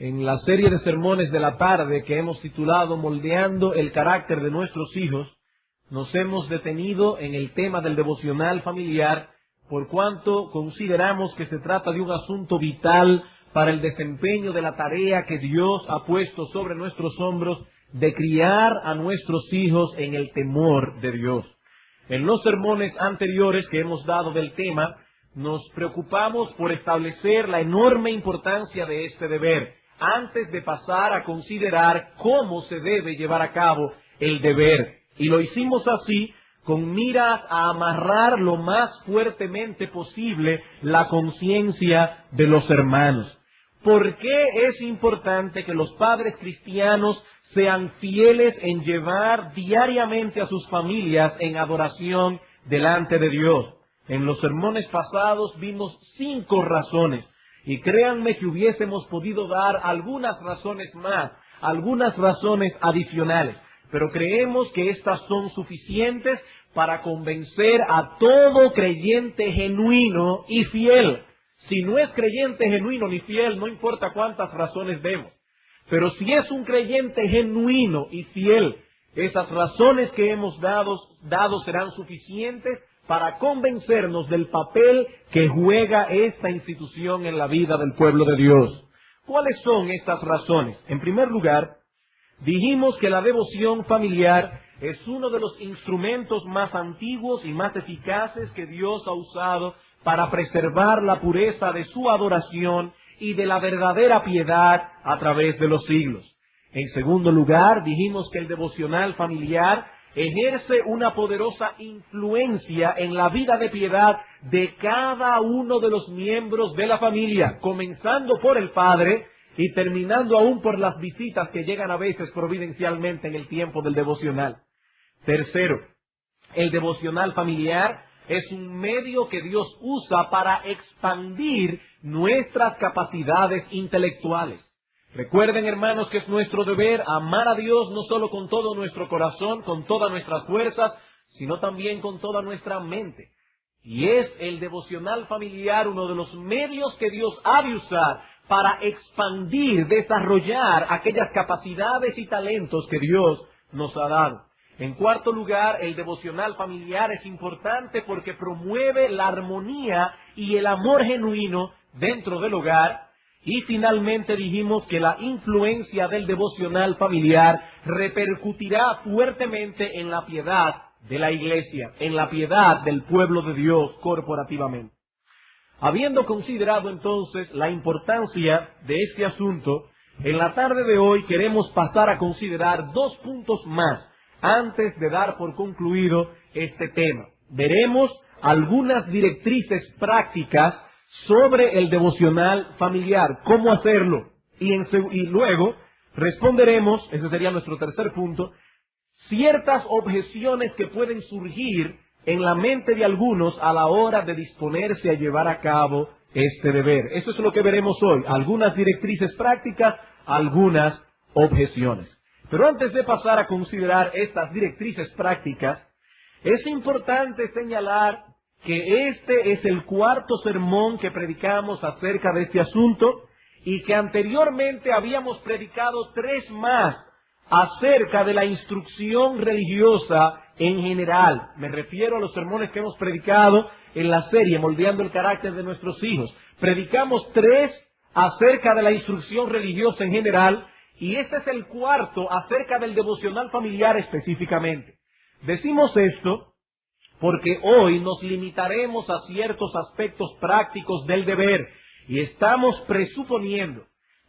En la serie de sermones de la tarde que hemos titulado Moldeando el carácter de nuestros hijos, nos hemos detenido en el tema del devocional familiar, por cuanto consideramos que se trata de un asunto vital para el desempeño de la tarea que Dios ha puesto sobre nuestros hombros de criar a nuestros hijos en el temor de Dios. En los sermones anteriores que hemos dado del tema, nos preocupamos por establecer la enorme importancia de este deber, antes de pasar a considerar cómo se debe llevar a cabo el deber. Y lo hicimos así, con miras a amarrar lo más fuertemente posible la conciencia de los hermanos. ¿Por qué es importante que los padres cristianos sean fieles en llevar diariamente a sus familias en adoración delante de Dios? En los sermones pasados vimos 5 razones, y créanme que hubiésemos podido dar algunas razones más, algunas razones adicionales, pero creemos que estas son suficientes para convencer a todo creyente genuino y fiel. Si no es creyente genuino ni fiel, no importa cuántas razones demos. Pero si es un creyente genuino y fiel, esas razones que hemos dado serán suficientes para convencernos del papel que juega esta institución en la vida del pueblo de Dios. ¿Cuáles son estas razones? En primer lugar, dijimos que la devoción familiar es uno de los instrumentos más antiguos y más eficaces que Dios ha usado para preservar la pureza de su adoración y de la verdadera piedad a través de los siglos. En segundo lugar, dijimos que el devocional familiar ejerce una poderosa influencia en la vida de piedad de cada uno de los miembros de la familia, comenzando por el padre y terminando aún por las visitas que llegan a veces providencialmente en el tiempo del devocional. Tercero, el devocional familiar es un medio que Dios usa para expandir nuestras capacidades intelectuales. Recuerden, hermanos, que es nuestro deber amar a Dios no solo con todo nuestro corazón, con todas nuestras fuerzas, sino también con toda nuestra mente. Y es el devocional familiar uno de los medios que Dios ha de usar para expandir, desarrollar aquellas capacidades y talentos que Dios nos ha dado. En cuarto lugar, el devocional familiar es importante porque promueve la armonía y el amor genuino dentro del hogar. Y finalmente dijimos que la influencia del devocional familiar repercutirá fuertemente en la piedad de la iglesia, en la piedad del pueblo de Dios corporativamente. Habiendo considerado entonces la importancia de este asunto, en la tarde de hoy queremos pasar a considerar 2 puntos más antes de dar por concluido este tema. Veremos algunas directrices prácticas sobre el devocional familiar, cómo hacerlo, y luego responderemos, ese sería nuestro tercer punto, ciertas objeciones que pueden surgir en la mente de algunos a la hora de disponerse a llevar a cabo este deber. Eso es lo que veremos hoy, algunas directrices prácticas, algunas objeciones. Pero antes de pasar a considerar estas directrices prácticas, es importante señalar que este es el 4º sermón que predicamos acerca de este asunto y que anteriormente habíamos predicado 3 más acerca de la instrucción religiosa en general. Me refiero a los sermones que hemos predicado en la serie Moldeando el carácter de nuestros hijos. Predicamos 3 acerca de la instrucción religiosa en general y este es el 4º acerca del devocional familiar específicamente. Decimos esto porque hoy nos limitaremos a ciertos aspectos prácticos del deber y estamos presuponiendo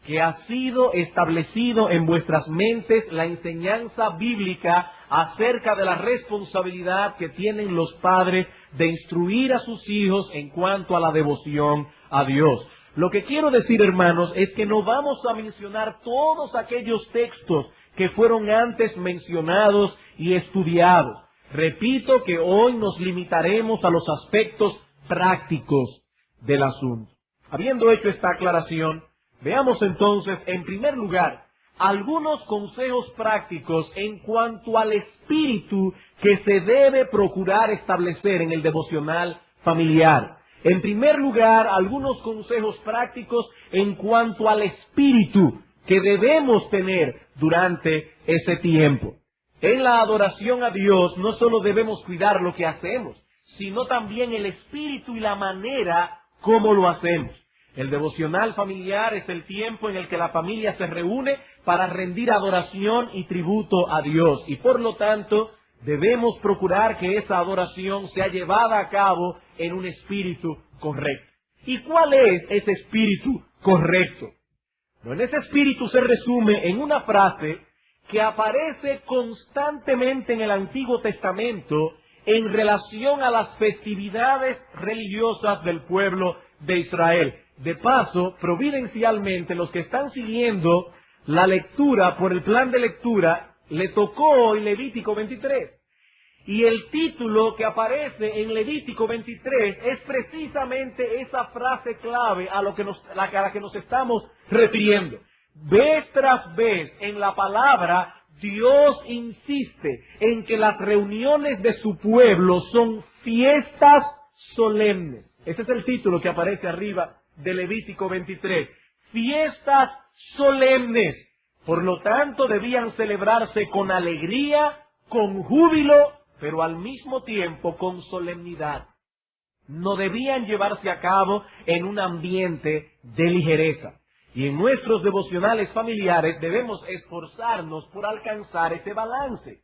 que ha sido establecido en vuestras mentes la enseñanza bíblica acerca de la responsabilidad que tienen los padres de instruir a sus hijos en cuanto a la devoción a Dios. Lo que quiero decir, hermanos, es que no vamos a mencionar todos aquellos textos que fueron antes mencionados y estudiados. Repito que hoy nos limitaremos a los aspectos prácticos del asunto. Habiendo hecho esta aclaración, veamos entonces, en primer lugar, algunos consejos prácticos en cuanto al espíritu que se debe procurar establecer en el devocional familiar. En primer lugar, algunos consejos prácticos en cuanto al espíritu que debemos tener durante ese tiempo. En la adoración a Dios no solo debemos cuidar lo que hacemos, sino también el espíritu y la manera como lo hacemos. El devocional familiar es el tiempo en el que la familia se reúne para rendir adoración y tributo a Dios. Y por lo tanto, debemos procurar que esa adoración sea llevada a cabo en un espíritu correcto. ¿Y cuál es ese espíritu correcto? Bueno, ese espíritu se resume en una frase que aparece constantemente en el Antiguo Testamento en relación a las festividades religiosas del pueblo de Israel. De paso, providencialmente, los que están siguiendo la lectura por el plan de lectura, le tocó hoy Levítico 23. Y el título que aparece en Levítico 23 es precisamente esa frase clave a la que nos estamos refiriendo. Vez tras vez en la palabra, Dios insiste en que las reuniones de su pueblo son fiestas solemnes. Ese es el título que aparece arriba de Levítico 23. Fiestas solemnes. Por lo tanto, debían celebrarse con alegría, con júbilo, pero al mismo tiempo con solemnidad. No debían llevarse a cabo en un ambiente de ligereza. Y en nuestros devocionales familiares debemos esforzarnos por alcanzar ese balance.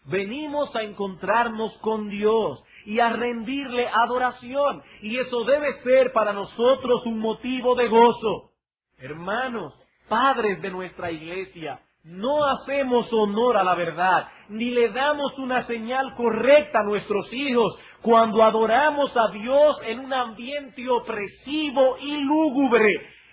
Venimos a encontrarnos con Dios y a rendirle adoración. Y eso debe ser para nosotros un motivo de gozo. Hermanos, padres de nuestra iglesia, no hacemos honor a la verdad, ni le damos una señal correcta a nuestros hijos cuando adoramos a Dios en un ambiente opresivo y lúgubre.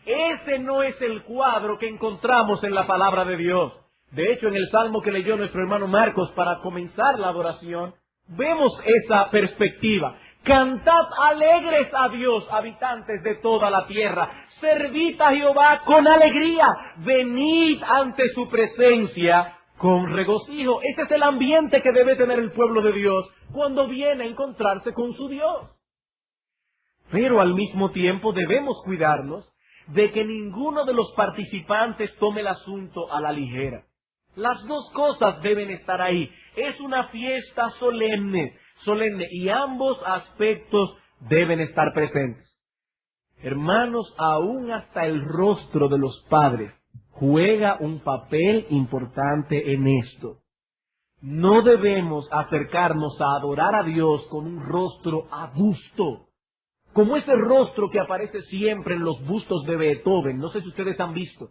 Ese no es el cuadro que encontramos en la palabra de Dios. De hecho, en el salmo que leyó nuestro hermano Marcos para comenzar la adoración, vemos esa perspectiva. Cantad alegres a Dios, habitantes de toda la tierra. Servid a Jehová con alegría. Venid ante su presencia con regocijo. Ese es el ambiente que debe tener el pueblo de Dios cuando viene a encontrarse con su Dios. Pero al mismo tiempo debemos cuidarnos de que ninguno de los participantes tome el asunto a la ligera. Las dos cosas deben estar ahí. Es una fiesta solemne, y ambos aspectos deben estar presentes. Hermanos, aún hasta el rostro de los padres juega un papel importante en esto. No debemos acercarnos a adorar a Dios con un rostro adusto, como ese rostro que aparece siempre en los bustos de Beethoven. No sé si ustedes han visto,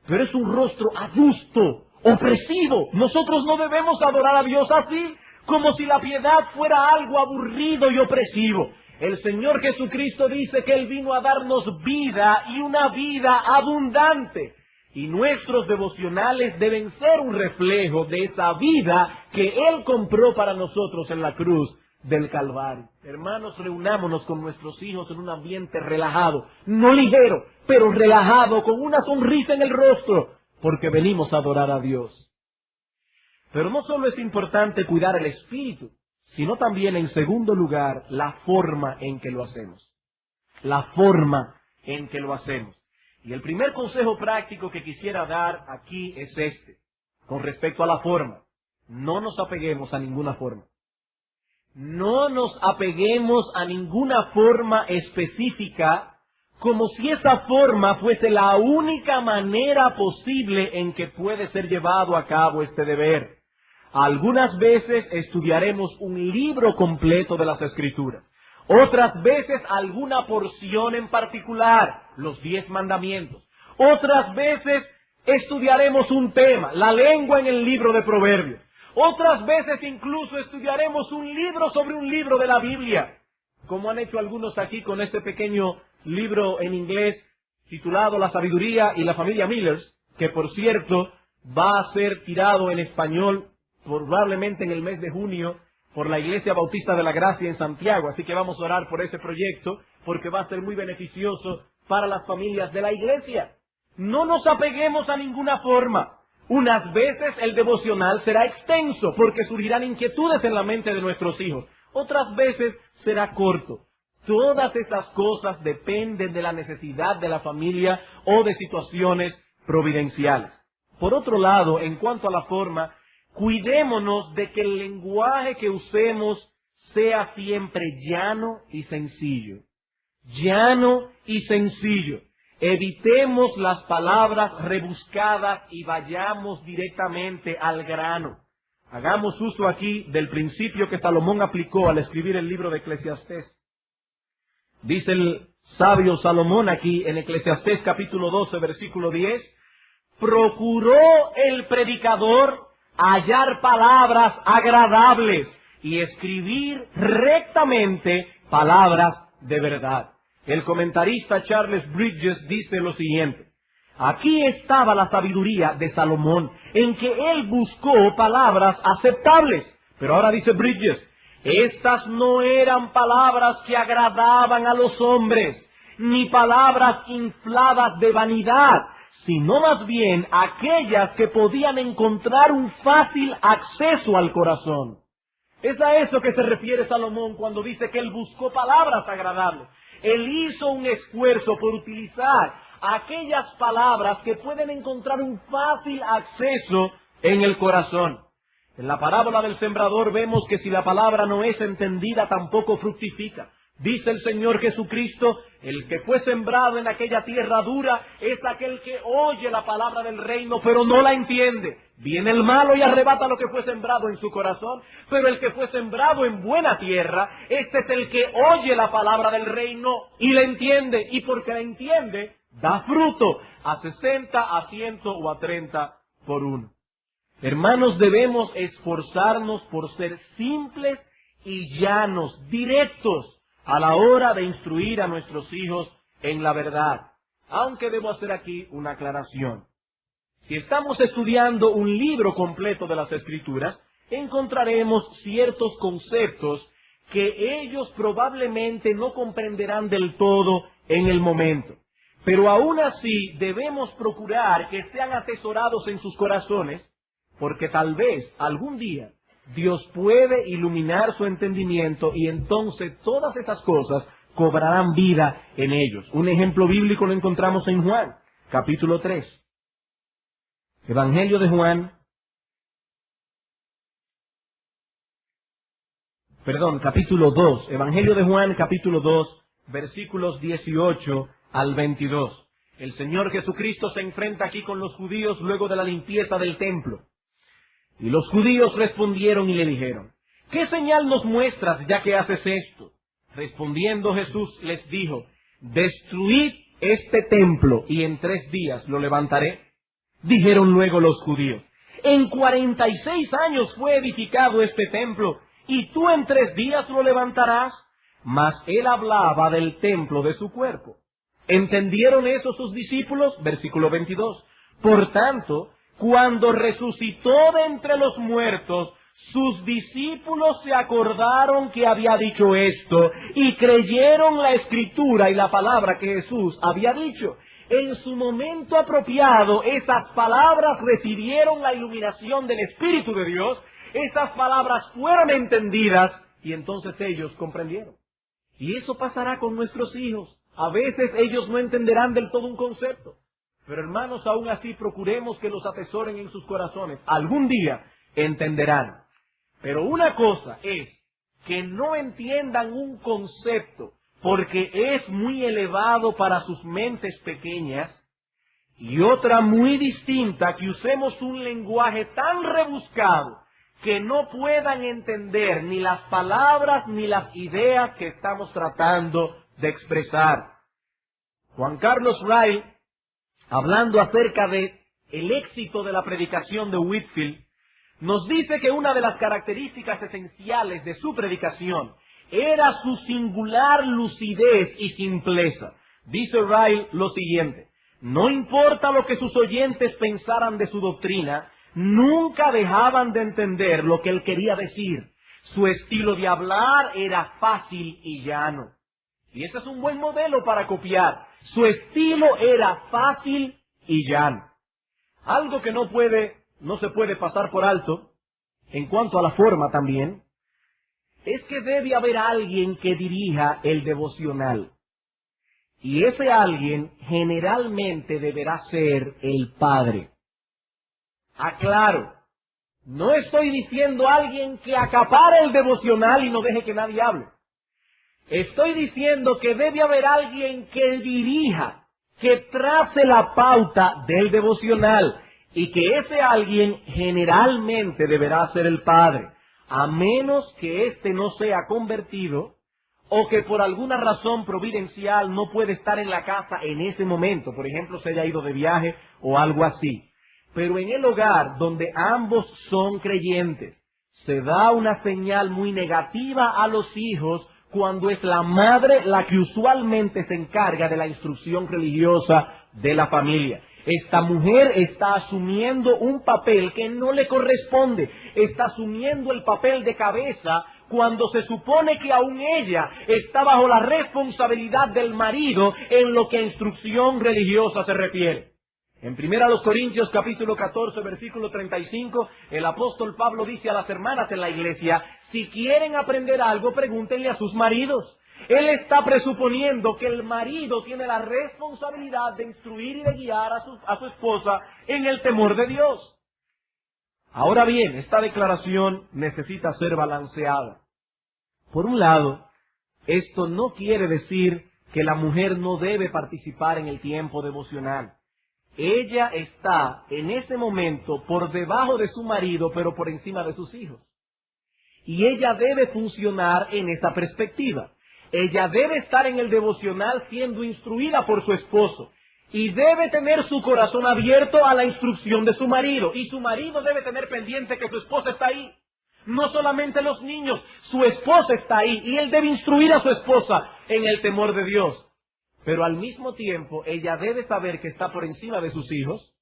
pero es un rostro adusto, opresivo. Nosotros no debemos adorar a Dios así, como si la piedad fuera algo aburrido y opresivo. El Señor Jesucristo dice que Él vino a darnos vida y una vida abundante. Y nuestros devocionales deben ser un reflejo de esa vida que Él compró para nosotros en la cruz del Calvario. Hermanos, reunámonos con nuestros hijos en un ambiente relajado, no ligero, pero relajado, con una sonrisa en el rostro, porque venimos a adorar a Dios. Pero no solo es importante cuidar el espíritu, sino también, en segundo lugar, la forma en que lo hacemos. La forma en que lo hacemos. Y el primer consejo práctico que quisiera dar aquí es este, con respecto a la forma. No nos apeguemos a ninguna forma. No nos apeguemos a ninguna forma específica, como si esa forma fuese la única manera posible en que puede ser llevado a cabo este deber. Algunas veces estudiaremos un libro completo de las Escrituras. Otras veces alguna porción en particular, los 10 mandamientos. Otras veces estudiaremos un tema, la lengua en el libro de Proverbios. Otras veces incluso estudiaremos un libro sobre un libro de la Biblia, como han hecho algunos aquí con este pequeño libro en inglés titulado La Sabiduría y la Familia Millers, que por cierto va a ser tirado en español probablemente en el mes de junio por la Iglesia Bautista de la Gracia en Santiago. Así que vamos a orar por ese proyecto, porque va a ser muy beneficioso para las familias de la iglesia. No nos apeguemos a ninguna forma. Unas veces el devocional será extenso, porque surgirán inquietudes en la mente de nuestros hijos. Otras veces será corto. Todas estas cosas dependen de la necesidad de la familia o de situaciones providenciales. Por otro lado, en cuanto a la forma, cuidémonos de que el lenguaje que usemos sea siempre llano y sencillo. Llano y sencillo. Evitemos las palabras rebuscadas y vayamos directamente al grano. Hagamos uso aquí del principio que Salomón aplicó al escribir el libro de Eclesiastés. Dice el sabio Salomón aquí en Eclesiastés capítulo 12, versículo 10, procuró el predicador hallar palabras agradables y escribir rectamente palabras de verdad. El comentarista Charles Bridges dice lo siguiente: aquí estaba la sabiduría de Salomón, en que él buscó palabras aceptables. Pero ahora dice Bridges, estas no eran palabras que agradaban a los hombres, ni palabras infladas de vanidad, sino más bien aquellas que podían encontrar un fácil acceso al corazón. Es a eso que se refiere Salomón cuando dice que él buscó palabras agradables. Él hizo un esfuerzo por utilizar aquellas palabras que pueden encontrar un fácil acceso en el corazón. En la parábola del sembrador vemos que si la palabra no es entendida, tampoco fructifica. Dice el Señor Jesucristo, el que fue sembrado en aquella tierra dura es aquel que oye la palabra del reino, pero no la entiende. Viene el malo y arrebata lo que fue sembrado en su corazón, pero el que fue sembrado en buena tierra, este es el que oye la palabra del reino y la entiende, y porque la entiende, da fruto a 60, a 100 o a 30 por uno. Hermanos, debemos esforzarnos por ser simples y llanos, directos, a la hora de instruir a nuestros hijos en la verdad. Aunque debo hacer aquí una aclaración. Si estamos estudiando un libro completo de las Escrituras, encontraremos ciertos conceptos que ellos probablemente no comprenderán del todo en el momento. Pero aún así debemos procurar que sean atesorados en sus corazones, porque tal vez algún día Dios puede iluminar su entendimiento y entonces todas esas cosas cobrarán vida en ellos. Un ejemplo bíblico lo encontramos en Juan, capítulo 3. Evangelio de Juan, capítulo 2. Evangelio de Juan, capítulo 2, versículos 18 al 22. El Señor Jesucristo se enfrenta aquí con los judíos luego de la limpieza del templo. Y los judíos respondieron y le dijeron, ¿qué señal nos muestras ya que haces esto? Respondiendo Jesús les dijo, destruid este templo y en 3 días lo levantaré. Dijeron luego los judíos, en 46 años fue edificado este templo y tú en 3 días lo levantarás. Mas él hablaba del templo de su cuerpo. ¿Entendieron eso sus discípulos? Versículo 22. Por tanto, cuando resucitó de entre los muertos, sus discípulos se acordaron que había dicho esto y creyeron la escritura y la palabra que Jesús había dicho. En su momento apropiado, esas palabras recibieron la iluminación del Espíritu de Dios, esas palabras fueron entendidas y entonces ellos comprendieron. Y eso pasará con nuestros hijos. A veces ellos no entenderán del todo un concepto. Pero hermanos, aún así procuremos que los atesoren en sus corazones. Algún día entenderán. Pero una cosa es que no entiendan un concepto porque es muy elevado para sus mentes pequeñas, y otra muy distinta, que usemos un lenguaje tan rebuscado que no puedan entender ni las palabras ni las ideas que estamos tratando de expresar. Juan Carlos Riley, hablando acerca de el éxito de la predicación de Whitefield, nos dice que una de las características esenciales de su predicación era su singular lucidez y simpleza. Dice Riley lo siguiente: no importa lo que sus oyentes pensaran de su doctrina, nunca dejaban de entender lo que él quería decir. Su estilo de hablar era fácil y llano. Y ese es un buen modelo para copiar. Su estilo era fácil y llano. Algo que no se puede pasar por alto, en cuanto a la forma también, es que debe haber alguien que dirija el devocional. Y ese alguien generalmente deberá ser el padre. Aclaro, no estoy diciendo alguien que acapare el devocional y no deje que nadie hable. Estoy diciendo que debe haber alguien que dirija, que trace la pauta del devocional, y que ese alguien generalmente deberá ser el padre, a menos que éste no sea convertido o que por alguna razón providencial no puede estar en la casa en ese momento, por ejemplo, se haya ido de viaje o algo así. Pero en el hogar donde ambos son creyentes, se da una señal muy negativa a los hijos cuando es la madre la que usualmente se encarga de la instrucción religiosa de la familia. Esta mujer está asumiendo un papel que no le corresponde, está asumiendo el papel de cabeza cuando se supone que aún ella está bajo la responsabilidad del marido en lo que a instrucción religiosa se refiere. En 1 Corintios capítulo 14, versículo 35, el apóstol Pablo dice a las hermanas en la iglesia, si quieren aprender algo, pregúntenle a sus maridos. Él está presuponiendo que el marido tiene la responsabilidad de instruir y de guiar a su esposa en el temor de Dios. Ahora bien, esta declaración necesita ser balanceada. Por un lado, esto no quiere decir que la mujer no debe participar en el tiempo devocional. Ella está en ese momento por debajo de su marido, pero por encima de sus hijos. Y ella debe funcionar en esa perspectiva. Ella debe estar en el devocional siendo instruida por su esposo. Y debe tener su corazón abierto a la instrucción de su marido. Y su marido debe tener pendiente que su esposa está ahí. No solamente los niños, su esposa está ahí. Y él debe instruir a su esposa en el temor de Dios. Pero al mismo tiempo, ella debe saber que está por encima de sus hijos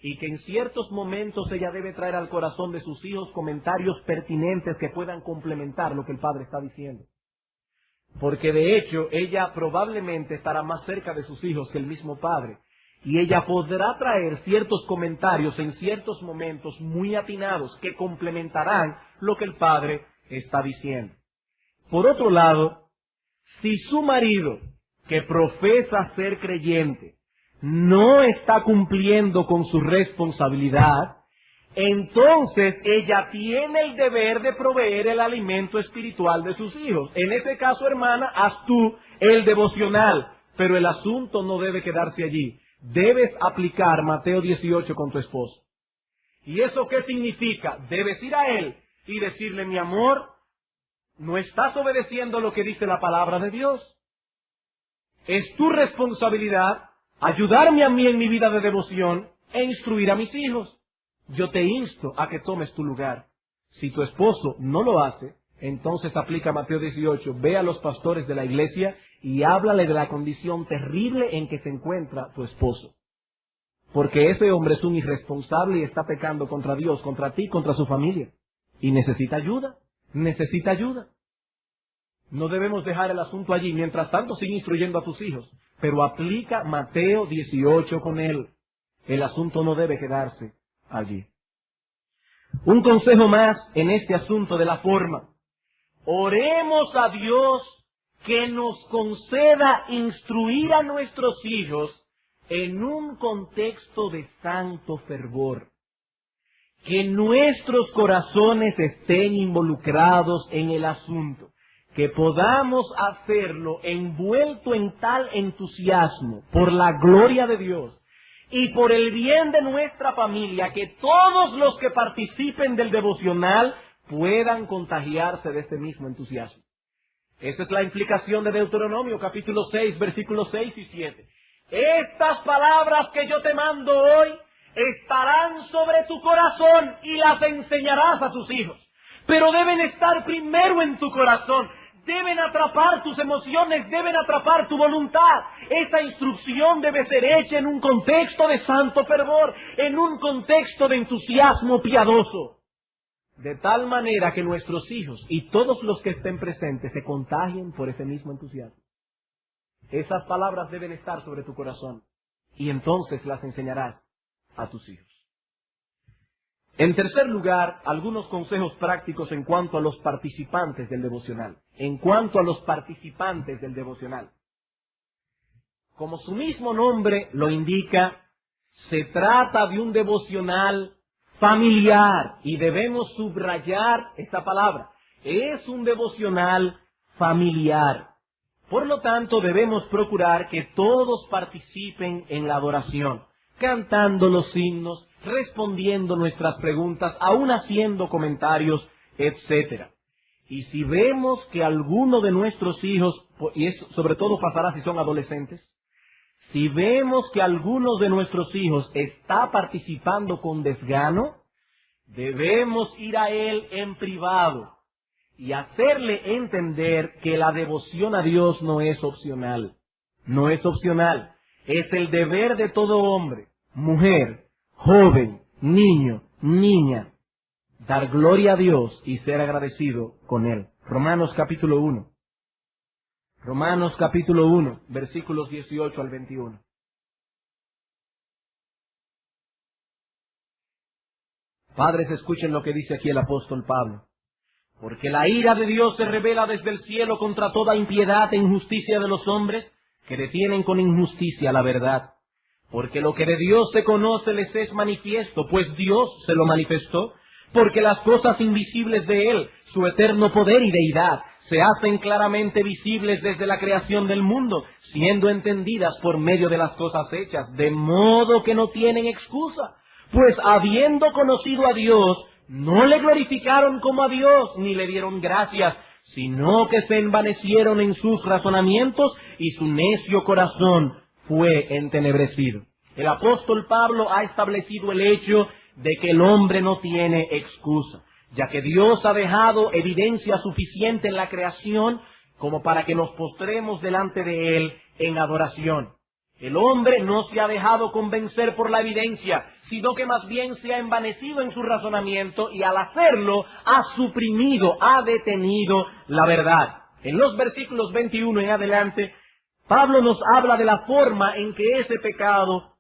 y que en ciertos momentos ella debe traer al corazón de sus hijos comentarios pertinentes que puedan complementar lo que el padre está diciendo. Porque de hecho, ella probablemente estará más cerca de sus hijos que el mismo padre. Y ella podrá traer ciertos comentarios en ciertos momentos muy atinados que complementarán lo que el padre está diciendo. Por otro lado, si su marido, que profesa ser creyente, no está cumpliendo con su responsabilidad, entonces ella tiene el deber de proveer el alimento espiritual de sus hijos. En ese caso, hermana, haz tú el devocional, pero el asunto no debe quedarse allí. Debes aplicar Mateo 18 con tu esposo. ¿Y eso qué significa? Debes ir a él y decirle, mi amor, no estás obedeciendo lo que dice la palabra de Dios. Es tu responsabilidad ayudarme a mí en mi vida de devoción e instruir a mis hijos. Yo te insto a que tomes tu lugar. Si tu esposo no lo hace, entonces aplica Mateo 18. Ve a los pastores de la iglesia y háblale de la condición terrible en que se encuentra tu esposo. Porque ese hombre es un irresponsable y está pecando contra Dios, contra ti, contra su familia. Y necesita ayuda. Necesita ayuda. No debemos dejar el asunto allí. Mientras tanto, sigue instruyendo a tus hijos. Pero aplica Mateo 18 con él. El asunto no debe quedarse allí. Un consejo más en este asunto de la forma. Oremos a Dios que nos conceda instruir a nuestros hijos en un contexto de santo fervor. Que nuestros corazones estén involucrados en el asunto. Que podamos hacerlo envuelto en tal entusiasmo por la gloria de Dios y por el bien de nuestra familia, que todos los que participen del devocional puedan contagiarse de este mismo entusiasmo. Esa es la implicación de Deuteronomio capítulo 6, versículos 6 y 7. Estas palabras que yo te mando hoy estarán sobre tu corazón y las enseñarás a tus hijos. Pero deben estar primero en tu corazón. Deben atrapar tus emociones, deben atrapar tu voluntad. Esa instrucción debe ser hecha en un contexto de santo fervor, en un contexto de entusiasmo piadoso. De tal manera que nuestros hijos y todos los que estén presentes se contagien por ese mismo entusiasmo. Esas palabras deben estar sobre tu corazón y entonces las enseñarás a tus hijos. En tercer lugar, algunos consejos prácticos en cuanto a los participantes del devocional. En cuanto a los participantes del devocional. Como su mismo nombre lo indica, se trata de un devocional familiar, y debemos subrayar esta palabra. Es un devocional familiar. Por lo tanto, debemos procurar que todos participen en la adoración, cantando los himnos, respondiendo nuestras preguntas, aún haciendo comentarios, etc. Y si vemos que alguno de nuestros hijos, y eso sobre todo pasará si son adolescentes, si vemos que alguno de nuestros hijos está participando con desgano, debemos ir a él en privado y hacerle entender que la devoción a Dios no es opcional. No es opcional. Es el deber de todo hombre, mujer, joven, niño, niña, dar gloria a Dios y ser agradecido con Él. Romanos capítulo 1. Romanos capítulo 1, versículos 18 al 21. Padres, escuchen lo que dice aquí el apóstol Pablo. Porque la ira de Dios se revela desde el cielo contra toda impiedad e injusticia de los hombres que detienen con injusticia la verdad. Porque lo que de Dios se conoce les es manifiesto, pues Dios se lo manifestó. Porque las cosas invisibles de Él, su eterno poder y deidad, se hacen claramente visibles desde la creación del mundo, siendo entendidas por medio de las cosas hechas, de modo que no tienen excusa. Pues habiendo conocido a Dios, no le glorificaron como a Dios, ni le dieron gracias, sino que se envanecieron en sus razonamientos y su necio corazón fue entenebrecido. El apóstol Pablo ha establecido el hecho de que el hombre no tiene excusa, ya que Dios ha dejado evidencia suficiente en la creación como para que nos postremos delante de Él en adoración. El hombre no se ha dejado convencer por la evidencia, sino que más bien se ha envanecido en su razonamiento y al hacerlo ha suprimido, ha detenido la verdad. En los versículos 21 en adelante, Pablo nos habla de la forma en que ese pecado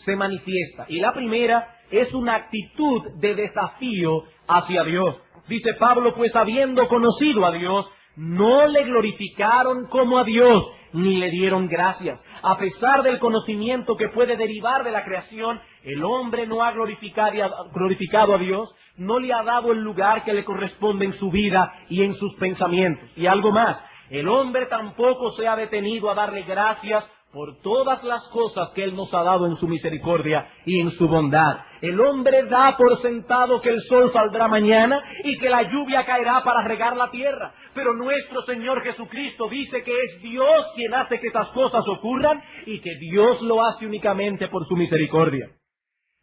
se manifiesta. Y la primera es una actitud de desafío hacia Dios. Dice Pablo, pues habiendo conocido a Dios, no le glorificaron como a Dios, ni le dieron gracias. A pesar del conocimiento que puede derivar de la creación, el hombre no ha glorificado a Dios, no le ha dado el lugar que le corresponde en su vida y en sus pensamientos. Y algo más, el hombre tampoco se ha detenido a darle gracias por todas las cosas que Él nos ha dado en su misericordia y en su bondad. El hombre da por sentado que el sol saldrá mañana y que la lluvia caerá para regar la tierra. Pero nuestro Señor Jesucristo dice que es Dios quien hace que esas cosas ocurran y que Dios lo hace únicamente por su misericordia.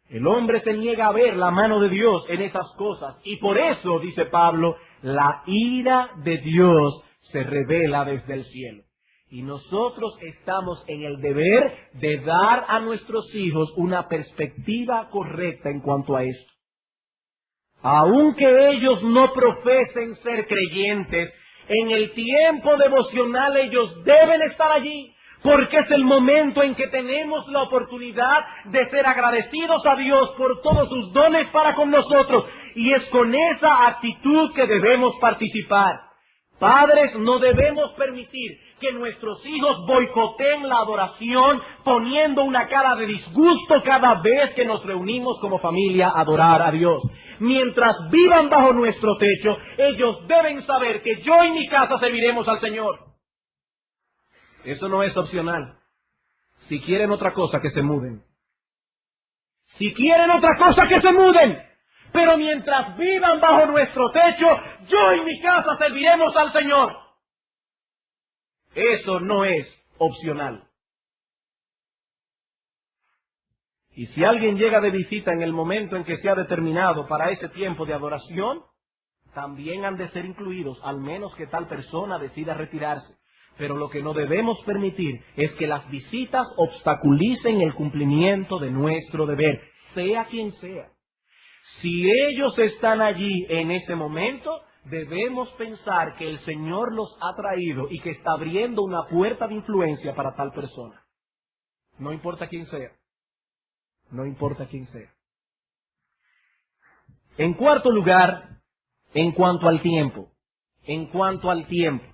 El hombre se niega a ver la mano de Dios en esas cosas y por eso, dice Pablo, la ira de Dios se revela desde el cielo. Y nosotros estamos en el deber de dar a nuestros hijos una perspectiva correcta en cuanto a esto. Aunque ellos no profesen ser creyentes, en el tiempo devocional ellos deben estar allí, porque es el momento en que tenemos la oportunidad de ser agradecidos a Dios por todos sus dones para con nosotros, y es con esa actitud que debemos participar. Padres, no debemos permitir que nuestros hijos boicoteen la adoración poniendo una cara de disgusto cada vez que nos reunimos como familia a adorar a Dios. Mientras vivan bajo nuestro techo, ellos deben saber que yo y mi casa serviremos al Señor. Eso no es opcional. Si quieren otra cosa, que se muden. Si quieren otra cosa, que se muden. Pero mientras vivan bajo nuestro techo, yo y mi casa serviremos al Señor. Eso no es opcional. Y si alguien llega de visita en el momento en que se ha determinado para ese tiempo de adoración, también han de ser incluidos, al menos que tal persona decida retirarse. Pero lo que no debemos permitir es que las visitas obstaculicen el cumplimiento de nuestro deber, sea quien sea. Si ellos están allí en ese momento, debemos pensar que el Señor los ha traído y que está abriendo una puerta de influencia para tal persona. No importa quién sea. No importa quién sea. En cuarto lugar, en cuanto al tiempo. En cuanto al tiempo.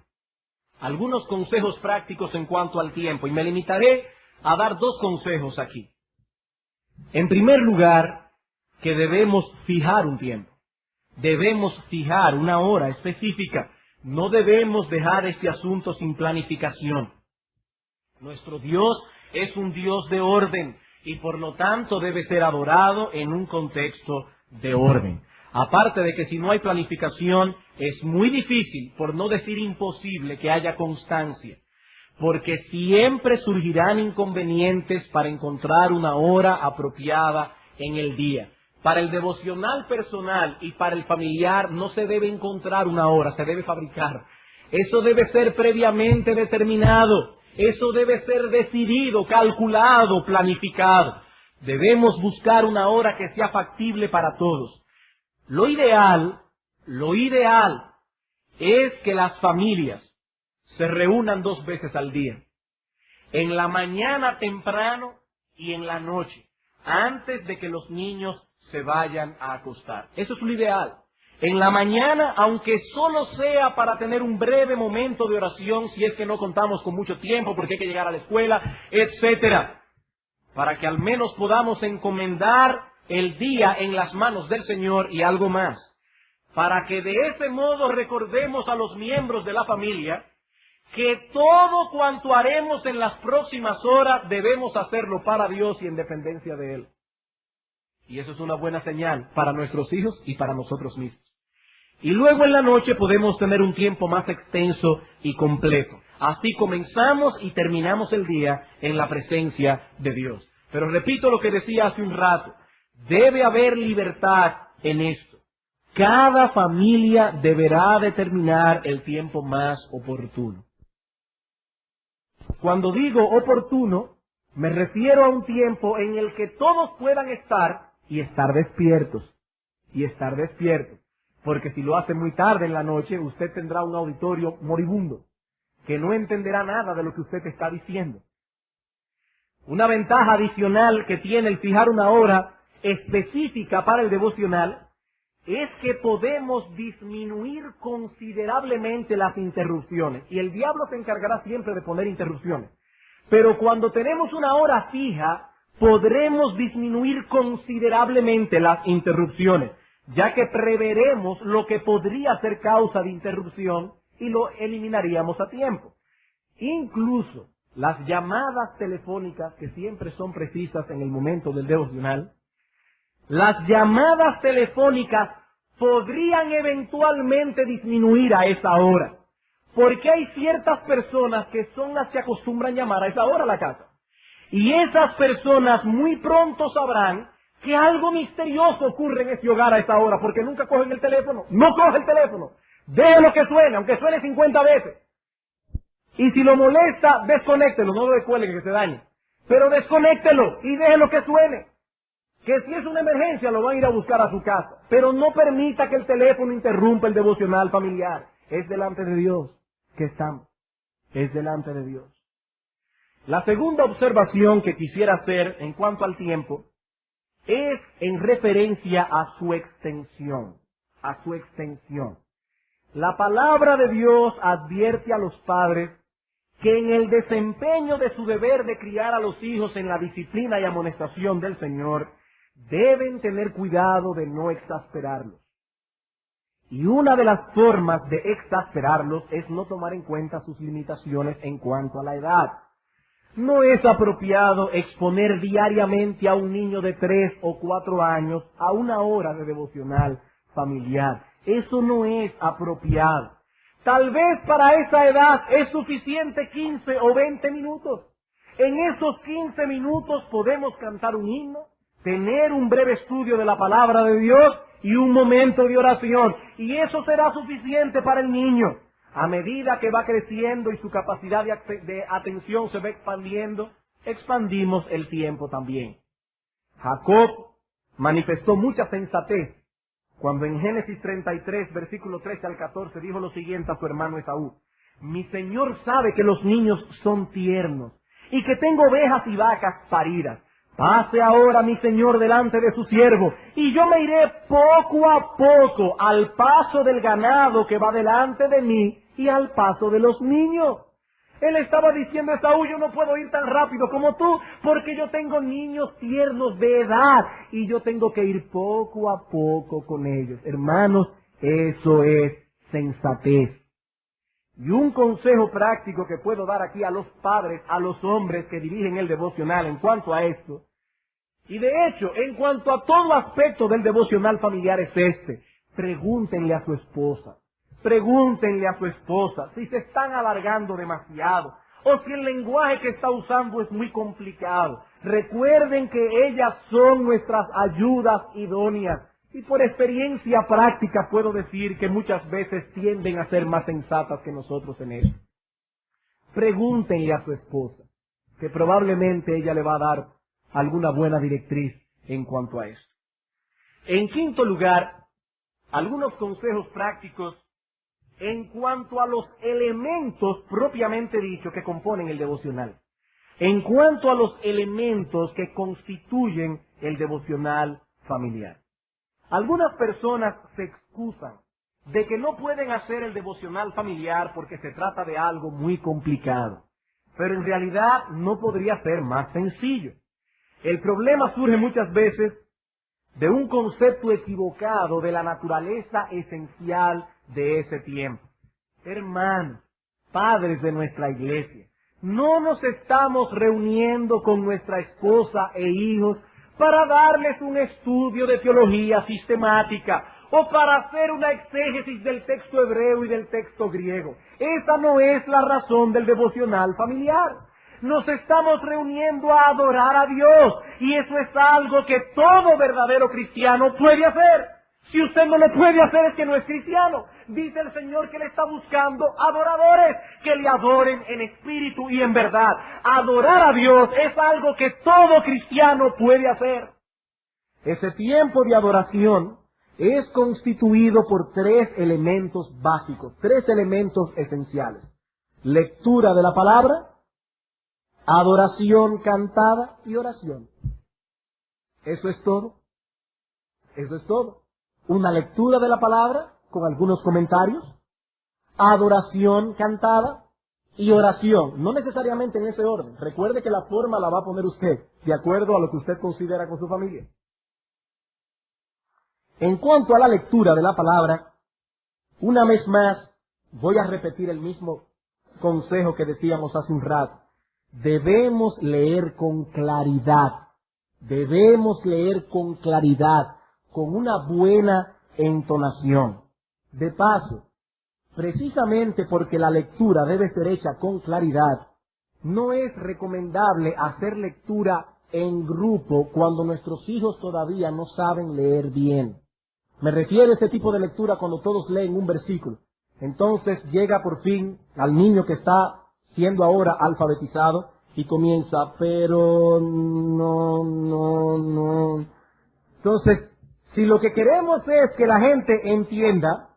Algunos consejos prácticos en cuanto al tiempo. Y me limitaré a dar 2 consejos aquí. En primer lugar, que debemos fijar un tiempo. Debemos fijar una hora específica. No debemos dejar este asunto sin planificación. Nuestro Dios es un Dios de orden y por lo tanto debe ser adorado en un contexto de orden. Aparte de que si no hay planificación es muy difícil, por no decir imposible, que haya constancia. Porque siempre surgirán inconvenientes para encontrar una hora apropiada en el día. Para el devocional personal y para el familiar no se debe encontrar una hora, se debe fabricar. Eso debe ser previamente determinado. Eso debe ser decidido, calculado, planificado. Debemos buscar una hora que sea factible para todos. Lo ideal es que las familias se reúnan 2 veces al día. En la mañana temprano y en la noche, antes de que los niños se vayan a acostar. Eso es lo ideal. En la mañana, aunque solo sea para tener un breve momento de oración, si es que no contamos con mucho tiempo porque hay que llegar a la escuela, etcétera, para que al menos podamos encomendar el día en las manos del Señor y algo más, para que de ese modo recordemos a los miembros de la familia que todo cuanto haremos en las próximas horas debemos hacerlo para Dios y en dependencia de Él. Y eso es una buena señal para nuestros hijos y para nosotros mismos. Y luego en la noche podemos tener un tiempo más extenso y completo. Así comenzamos y terminamos el día en la presencia de Dios. Pero repito lo que decía hace un rato. Debe haber libertad en esto. Cada familia deberá determinar el tiempo más oportuno. Cuando digo oportuno, me refiero a un tiempo en el que todos puedan estar y estar despiertos. Porque si lo hace muy tarde en la noche, usted tendrá un auditorio moribundo, que no entenderá nada de lo que usted está diciendo. Una ventaja adicional que tiene el fijar una hora específica para el devocional es que podemos disminuir considerablemente las interrupciones. Y el diablo se encargará siempre de poner interrupciones. Pero cuando tenemos una hora fija, podremos disminuir considerablemente las interrupciones, ya que preveremos lo que podría ser causa de interrupción y lo eliminaríamos a tiempo. Incluso las llamadas telefónicas, que siempre son precisas en el momento del devocional, las llamadas telefónicas podrían eventualmente disminuir a esa hora, porque hay ciertas personas que son las que acostumbran llamar a esa hora a la casa. Y esas personas muy pronto sabrán que algo misterioso ocurre en ese hogar a esa hora, porque nunca cogen el teléfono. No coge el teléfono. Déjelo que suene, aunque suene 50 veces. Y si lo molesta, desconéctelo, no lo descuelgue que se dañe. Pero desconéctelo y déjelo que suene. Que si es una emergencia lo van a ir a buscar a su casa. Pero no permita que el teléfono interrumpa el devocional familiar. Es delante de Dios que estamos. Es delante de Dios. La segunda observación que quisiera hacer en cuanto al tiempo es en referencia a su extensión. A su extensión. La palabra de Dios advierte a los padres que en el desempeño de su deber de criar a los hijos en la disciplina y amonestación del Señor, deben tener cuidado de no exasperarlos. Y una de las formas de exasperarlos es no tomar en cuenta sus limitaciones en cuanto a la edad. No es apropiado exponer diariamente a un niño de 3 o 4 años a una hora de devocional familiar. Eso no es apropiado. Tal vez para esa edad es suficiente 15 o 20 minutos. En esos 15 minutos podemos cantar un himno, tener un breve estudio de la palabra de Dios y un momento de oración. Y eso será suficiente para el niño. A medida que va creciendo y su capacidad de atención se va expandiendo, expandimos el tiempo también. Jacob manifestó mucha sensatez cuando en Génesis 33, versículo 13 al 14, dijo lo siguiente a su hermano Esaú: mi señor sabe que los niños son tiernos y que tengo ovejas y vacas paridas, Pase ahora mi señor delante de su siervo, y yo me iré poco a poco al paso del ganado que va delante de mí y al paso de los niños. Él estaba diciendo a Esaú, yo no puedo ir tan rápido como tú, porque yo tengo niños tiernos de edad, y yo tengo que ir poco a poco con ellos. Hermanos, eso es sensatez. Y un consejo práctico que puedo dar aquí a los padres, a los hombres que dirigen el devocional en cuanto a esto, y de hecho, en cuanto a todo aspecto del devocional familiar es este: pregúntenle a su esposa. Pregúntenle a su esposa si se están alargando demasiado o si el lenguaje que está usando es muy complicado. Recuerden que ellas son nuestras ayudas idóneas y por experiencia práctica puedo decir que muchas veces tienden a ser más sensatas que nosotros en eso. Pregúntenle a su esposa, que probablemente ella le va a dar alguna buena directriz en cuanto a esto. En quinto lugar, algunos consejos prácticos en cuanto a los elementos propiamente dicho que componen el devocional. En cuanto a los elementos que constituyen el devocional familiar. Algunas personas se excusan de que no pueden hacer el devocional familiar porque se trata de algo muy complicado. Pero en realidad no podría ser más sencillo. El problema surge muchas veces de un concepto equivocado de la naturaleza esencial de ese tiempo. Hermanos, padres de nuestra iglesia, no nos estamos reuniendo con nuestra esposa e hijos para darles un estudio de teología sistemática o para hacer una exégesis del texto hebreo y del texto griego. Esa no es la razón del devocional familiar. Nos estamos reuniendo a adorar a Dios y eso es algo que todo verdadero cristiano puede hacer. Si usted no lo puede hacer es que no es cristiano. Dice el Señor que le está buscando adoradores que le adoren en espíritu y en verdad. Adorar a Dios es algo que todo cristiano puede hacer. Ese tiempo de adoración es constituido por tres elementos básicos, tres elementos esenciales. Lectura de la palabra, adoración cantada y oración. Eso es todo. Eso es todo. Una lectura de la palabra con algunos comentarios, adoración cantada y oración. No necesariamente en ese orden. Recuerde que la forma la va a poner usted, de acuerdo a lo que usted considera con su familia. En cuanto a la lectura de la palabra, una vez más voy a repetir el mismo consejo que decíamos hace un rato. Debemos leer con claridad. Debemos leer con claridad, con una buena entonación. De paso, precisamente porque la lectura debe ser hecha con claridad, no es recomendable hacer lectura en grupo cuando nuestros hijos todavía no saben leer bien. Me refiero a ese tipo de lectura cuando todos leen un versículo. Entonces llega por fin al niño que está siendo ahora alfabetizado y comienza, pero no. Entonces, si lo que queremos es que la gente entienda,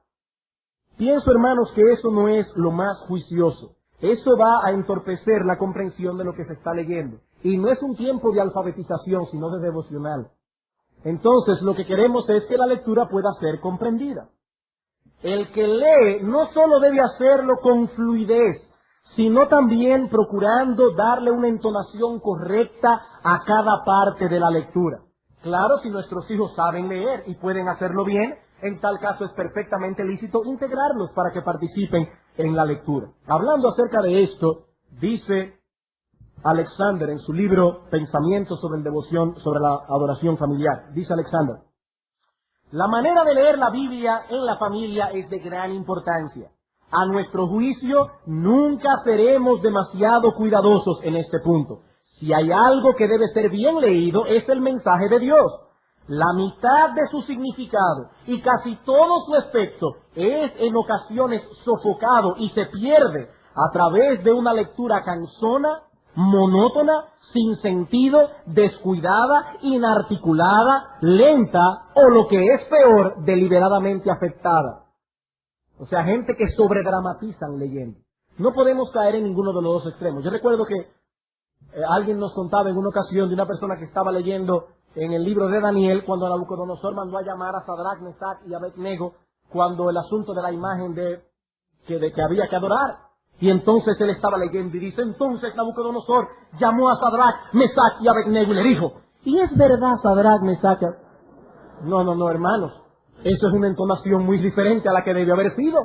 pienso, hermanos, que eso no es lo más juicioso. Eso va a entorpecer la comprensión de lo que se está leyendo. Y no es un tiempo de alfabetización, sino de devocional. Entonces, lo que queremos es que la lectura pueda ser comprendida. El que lee no solo debe hacerlo con fluidez, sino también procurando darle una entonación correcta a cada parte de la lectura. Claro, si nuestros hijos saben leer y pueden hacerlo bien, en tal caso es perfectamente lícito integrarlos para que participen en la lectura. Hablando acerca de esto, dice Alexander en su libro Pensamientos sobre el devoción, sobre la adoración familiar. Dice Alexander: la manera de leer la Biblia en la familia es de gran importancia. A nuestro juicio, nunca seremos demasiado cuidadosos en este punto. Si hay algo que debe ser bien leído, es el mensaje de Dios. La mitad de su significado y casi todo su efecto es en ocasiones sofocado y se pierde a través de una lectura cansona, monótona, sin sentido, descuidada, inarticulada, lenta o lo que es peor, deliberadamente afectada. O sea, gente que sobredramatizan leyendo. No podemos caer en ninguno de los dos extremos. Yo recuerdo que Alguien nos contaba en una ocasión de una persona que estaba leyendo en el libro de Daniel, cuando Nabucodonosor mandó a llamar a Sadrach, Mesach y Abednego, cuando el asunto de la imagen de que había que adorar. Y entonces él estaba leyendo y dice, entonces Nabucodonosor llamó a Sadrach, Mesach y Abednego y le dijo, ¿y es verdad Sadrach, Mesach? No, hermanos, eso es una entonación muy diferente a la que debió haber sido.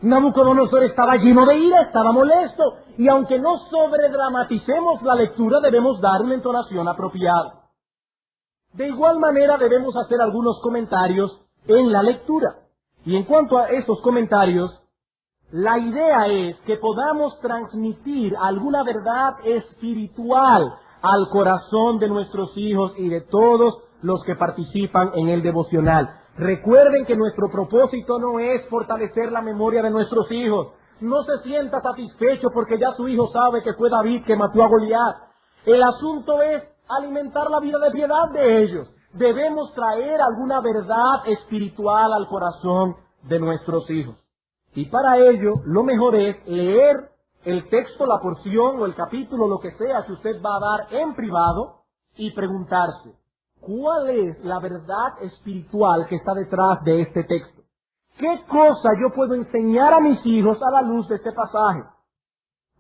Nabucodonosor estaba lleno de ira, estaba molesto, y aunque no sobredramaticemos la lectura, debemos dar una entonación apropiada. De igual manera debemos hacer algunos comentarios en la lectura. Y en cuanto a esos comentarios, la idea es que podamos transmitir alguna verdad espiritual al corazón de nuestros hijos y de todos los que participan en el devocional. Recuerden que nuestro propósito no es fortalecer la memoria de nuestros hijos. No se sienta satisfecho porque ya su hijo sabe que fue David que mató a Goliat. El asunto es alimentar la vida de piedad de ellos. Debemos traer alguna verdad espiritual al corazón de nuestros hijos. Y para ello, lo mejor es leer el texto, la porción o el capítulo, lo que sea que usted va a dar en privado, y preguntarse, ¿cuál es la verdad espiritual que está detrás de este texto? ¿Qué cosa yo puedo enseñar a mis hijos a la luz de este pasaje?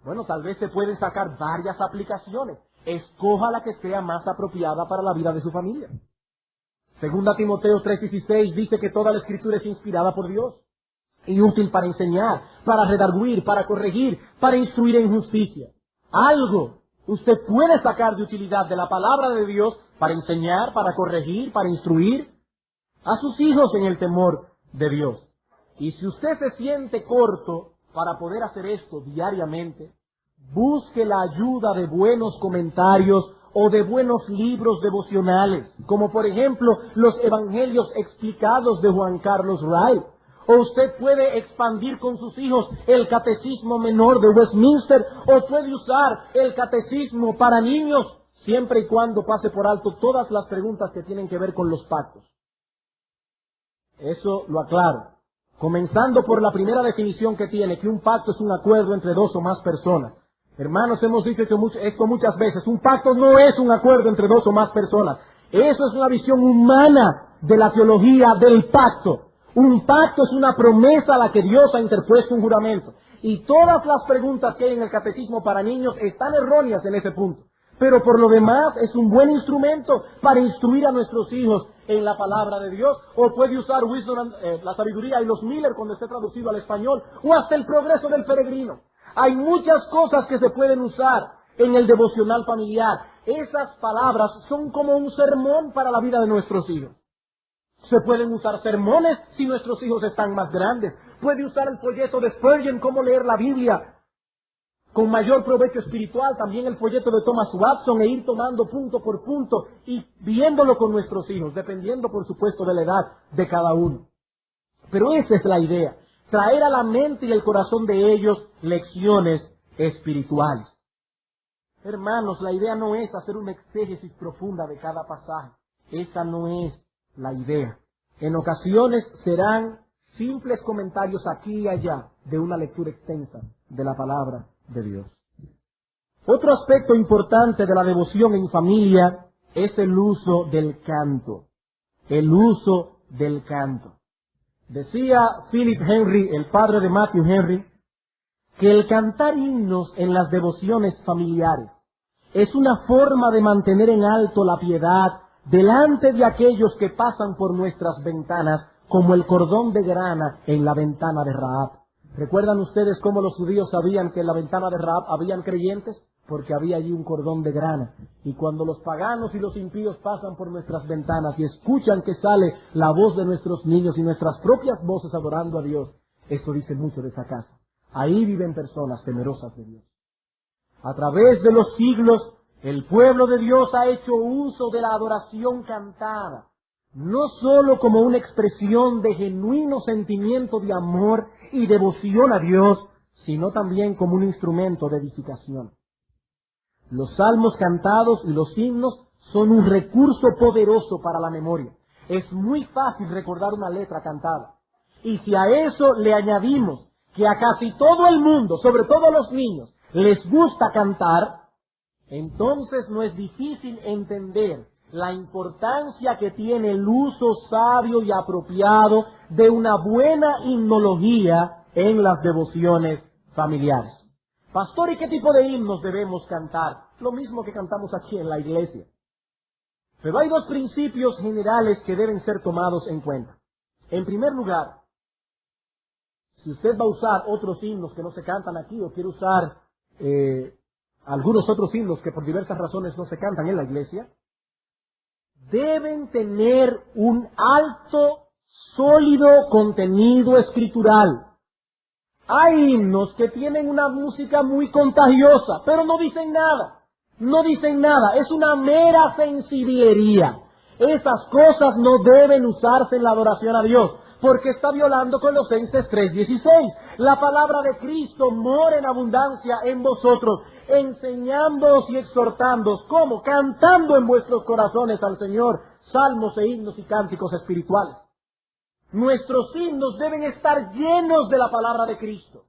Bueno, tal vez se pueden sacar varias aplicaciones. Escoja la que sea más apropiada para la vida de su familia. Segunda Timoteo 3:16 dice que toda la escritura es inspirada por Dios y útil para enseñar, para redarguir, para corregir, para instruir en justicia. Algo usted puede sacar de utilidad de la palabra de Dios para enseñar, para corregir, para instruir a sus hijos en el temor de Dios. Y si usted se siente corto para poder hacer esto diariamente, busque la ayuda de buenos comentarios o de buenos libros devocionales, como por ejemplo los Evangelios explicados de Juan Carlos Wright. O usted puede expandir con sus hijos el Catecismo Menor de Westminster, o puede usar el Catecismo para niños, siempre y cuando pase por alto todas las preguntas que tienen que ver con los pactos. Eso lo aclaro. Comenzando por la primera definición que tiene, que un pacto es un acuerdo entre dos o más personas. Hermanos, hemos dicho esto muchas veces. Un pacto no es un acuerdo entre dos o más personas. Eso es una visión humana de la teología del pacto. Un pacto es una promesa a la que Dios ha interpuesto un juramento. Y todas las preguntas que hay en el Catecismo para niños están erróneas en ese punto. Pero por lo demás es un buen instrumento para instruir a nuestros hijos en la palabra de Dios. O puede usar la sabiduría y los Miller cuando esté traducido al español. O hasta el progreso del peregrino. Hay muchas cosas que se pueden usar en el devocional familiar. Esas palabras son como un sermón para la vida de nuestros hijos. Se pueden usar sermones si nuestros hijos están más grandes. Puede usar el folleto de Spurgeon, cómo leer la Biblia con mayor provecho espiritual. También el folleto de Thomas Watson, e ir tomando punto por punto y viéndolo con nuestros hijos, dependiendo por supuesto de la edad de cada uno. Pero esa es la idea, traer a la mente y el corazón de ellos lecciones espirituales. Hermanos, la idea no es hacer una exégesis profunda de cada pasaje. Esa no es la idea. En ocasiones serán simples comentarios aquí y allá de una lectura extensa de la palabra de Dios. Otro aspecto importante de la devoción en familia es el uso del canto. El uso del canto. Decía Philip Henry, el padre de Matthew Henry, que el cantar himnos en las devociones familiares es una forma de mantener en alto la piedad delante de aquellos que pasan por nuestras ventanas, como el cordón de grana en la ventana de Rahab. ¿Recuerdan ustedes cómo los judíos sabían que en la ventana de Rahab habían creyentes? Porque había allí un cordón de grana. Y cuando los paganos y los impíos pasan por nuestras ventanas y escuchan que sale la voz de nuestros niños y nuestras propias voces adorando a Dios, eso dice mucho de esa casa. Ahí viven personas temerosas de Dios. A través de los siglos, el pueblo de Dios ha hecho uso de la adoración cantada, no sólo como una expresión de genuino sentimiento de amor y devoción a Dios, sino también como un instrumento de edificación. Los salmos cantados y los himnos son un recurso poderoso para la memoria. Es muy fácil recordar una letra cantada. Y si a eso le añadimos que a casi todo el mundo, sobre todo a los niños, les gusta cantar, Entonces no es difícil entender la importancia que tiene el uso sabio y apropiado de una buena himnología en las devociones familiares. Pastor, ¿y qué tipo de himnos debemos cantar? Lo mismo que cantamos aquí en la iglesia. Pero hay dos principios generales que deben ser tomados en cuenta. En primer lugar, si usted va a usar otros himnos que no se cantan aquí o quiere usar algunos otros himnos que por diversas razones no se cantan en la iglesia, deben tener un alto, sólido contenido escritural. Hay himnos que tienen una música muy contagiosa, pero no dicen nada. No dicen nada. Es una mera sensiblería. Esas cosas no deben usarse en la adoración a Dios, porque está violando Colosenses 3:16. La palabra de Cristo mora en abundancia en vosotros, enseñándoos y exhortándoos, ¿cómo? Cantando en vuestros corazones al Señor salmos e himnos y cánticos espirituales. Nuestros himnos deben estar llenos de la palabra de Cristo.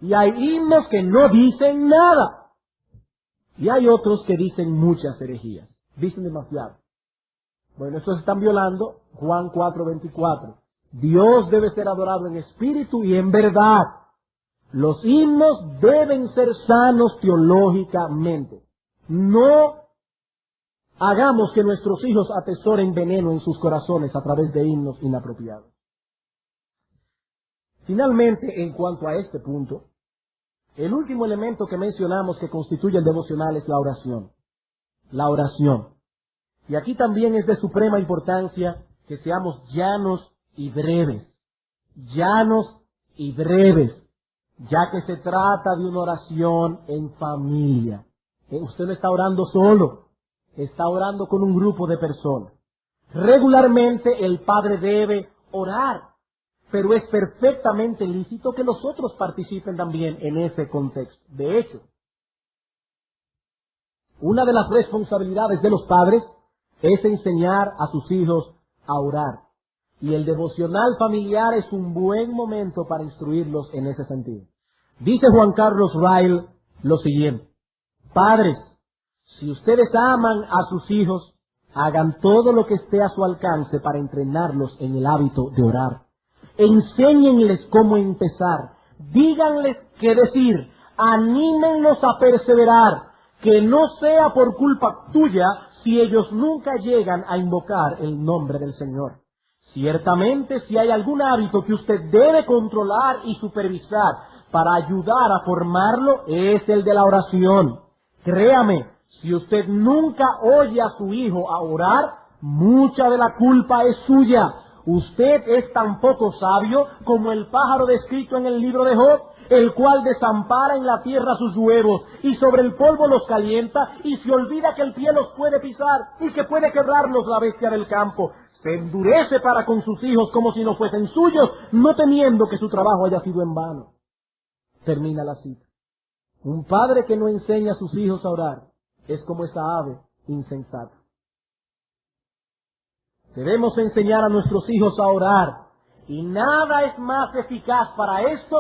Y hay himnos que no dicen nada. Y hay otros que dicen muchas herejías. Dicen demasiado. Bueno, estos están violando Juan 4:24. Dios debe ser adorado en espíritu y en verdad. Los himnos deben ser sanos teológicamente. No hagamos que nuestros hijos atesoren veneno en sus corazones a través de himnos inapropiados. Finalmente, en cuanto a este punto, el último elemento que mencionamos que constituye el devocional es la oración. La oración. Y aquí también es de suprema importancia que seamos llanos y breves. Llanos y breves. Ya que se trata de una oración en familia. Usted no está orando solo. Está orando con un grupo de personas. Regularmente el padre debe orar, pero es perfectamente lícito que los otros participen también en ese contexto. De hecho, una de las responsabilidades de los padres es enseñar a sus hijos a orar. Y el devocional familiar es un buen momento para instruirlos en ese sentido. Dice Juan Carlos Ryle lo siguiente: padres, si ustedes aman a sus hijos, hagan todo lo que esté a su alcance para entrenarlos en el hábito de orar. Enséñenles cómo empezar, díganles qué decir, anímenlos a perseverar, que no sea por culpa tuya si ellos nunca llegan a invocar el nombre del Señor. Ciertamente, si hay algún hábito que usted debe controlar y supervisar para ayudar a formarlo, es el de la oración. Créame, si usted nunca oye a su hijo a orar, mucha de la culpa es suya. Usted es tan poco sabio como el pájaro descrito en el libro de Job, el cual desampara en la tierra sus huevos y sobre el polvo los calienta y se olvida que el pie los puede pisar y que puede quebrarlos la bestia del campo. Se endurece para con sus hijos como si no fuesen suyos, no temiendo que su trabajo haya sido en vano. Termina la cita. Un padre que no enseña a sus hijos a orar es como esa ave insensata. Debemos enseñar a nuestros hijos a orar, y nada es más eficaz para esto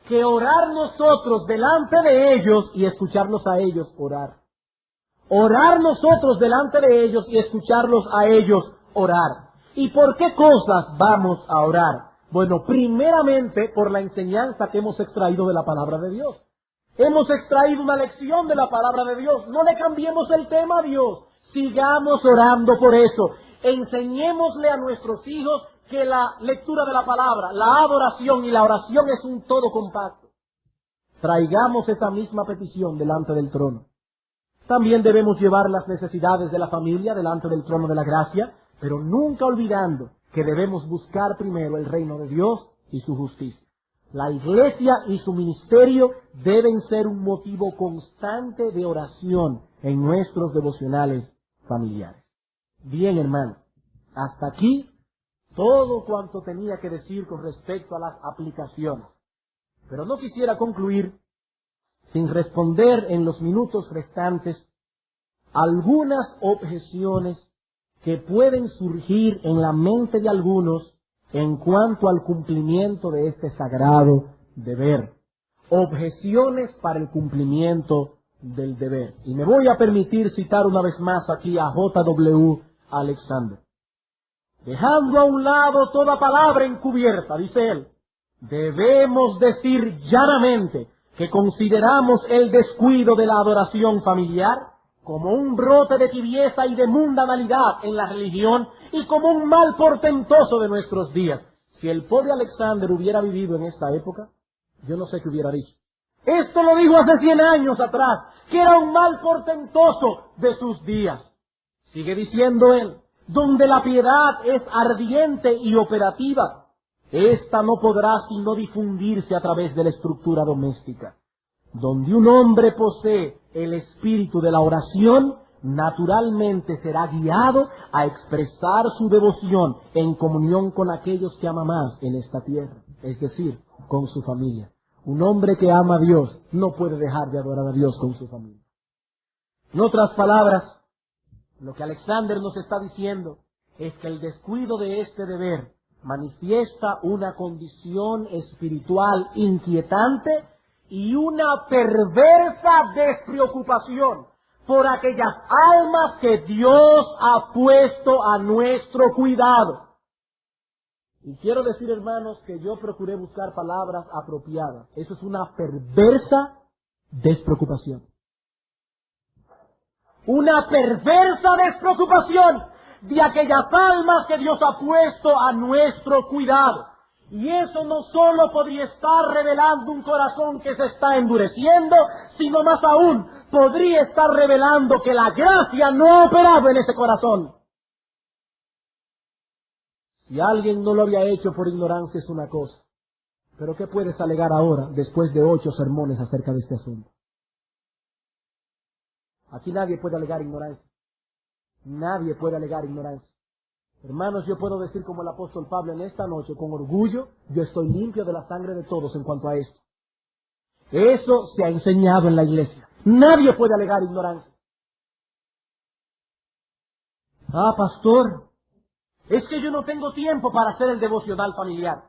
que orar nosotros delante de ellos y escucharlos a ellos orar. Orar nosotros delante de ellos y escucharlos a ellos orar. ¿Y por qué cosas vamos a orar? Bueno, primeramente por la enseñanza que hemos extraído de la palabra de Dios. Hemos extraído una lección de la palabra de Dios. No le cambiemos el tema a Dios. Sigamos orando por eso. Enseñémosle a nuestros hijos que la lectura de la palabra, la adoración y la oración es un todo compacto. Traigamos esa misma petición delante del trono. También debemos llevar las necesidades de la familia delante del trono de la gracia, pero nunca olvidando que debemos buscar primero el reino de Dios y su justicia. La iglesia y su ministerio deben ser un motivo constante de oración en nuestros devocionales familiares. Bien, hermanos, hasta aquí todo cuanto tenía que decir con respecto a las aplicaciones. Pero no quisiera concluir sin responder en los minutos restantes algunas objeciones que pueden surgir en la mente de algunos en cuanto al cumplimiento de este sagrado deber. Objeciones para el cumplimiento del deber. Y me voy a permitir citar una vez más aquí a J.W. Alexander. Dejando a un lado toda palabra encubierta, dice él, debemos decir llanamente que consideramos el descuido de la adoración familiar como un brote de tibieza y de mundanalidad en la religión y como un mal portentoso de nuestros días. Si el pobre Alexander hubiera vivido en esta época, yo no sé qué hubiera dicho. Esto lo dijo hace 100 años atrás, que era un mal portentoso de sus días. Sigue diciendo él, donde la piedad es ardiente y operativa, ésta no podrá sino difundirse a través de la estructura doméstica. Donde un hombre posee el espíritu de la oración, naturalmente será guiado a expresar su devoción en comunión con aquellos que ama más en esta tierra, es decir, con su familia. Un hombre que ama a Dios no puede dejar de adorar a Dios con su familia. En otras palabras, lo que Alexander nos está diciendo es que el descuido de este deber manifiesta una condición espiritual inquietante y una perversa despreocupación por aquellas almas que Dios ha puesto a nuestro cuidado. Y quiero decir, hermanos, que yo procuré buscar palabras apropiadas. Eso es una perversa despreocupación. Una perversa despreocupación de aquellas almas que Dios ha puesto a nuestro cuidado. Y eso no solo podría estar revelando un corazón que se está endureciendo, sino más aún, podría estar revelando que la gracia no ha operado en ese corazón. Si alguien no lo había hecho por ignorancia es una cosa, pero ¿qué puedes alegar ahora, después de 8 sermones acerca de este asunto? Aquí nadie puede alegar ignorancia. Nadie puede alegar ignorancia. Hermanos, yo puedo decir como el apóstol Pablo en esta noche, con orgullo, yo estoy limpio de la sangre de todos en cuanto a esto. Eso se ha enseñado en la iglesia. Nadie puede alegar ignorancia. Ah, pastor, es que yo no tengo tiempo para hacer el devocional familiar.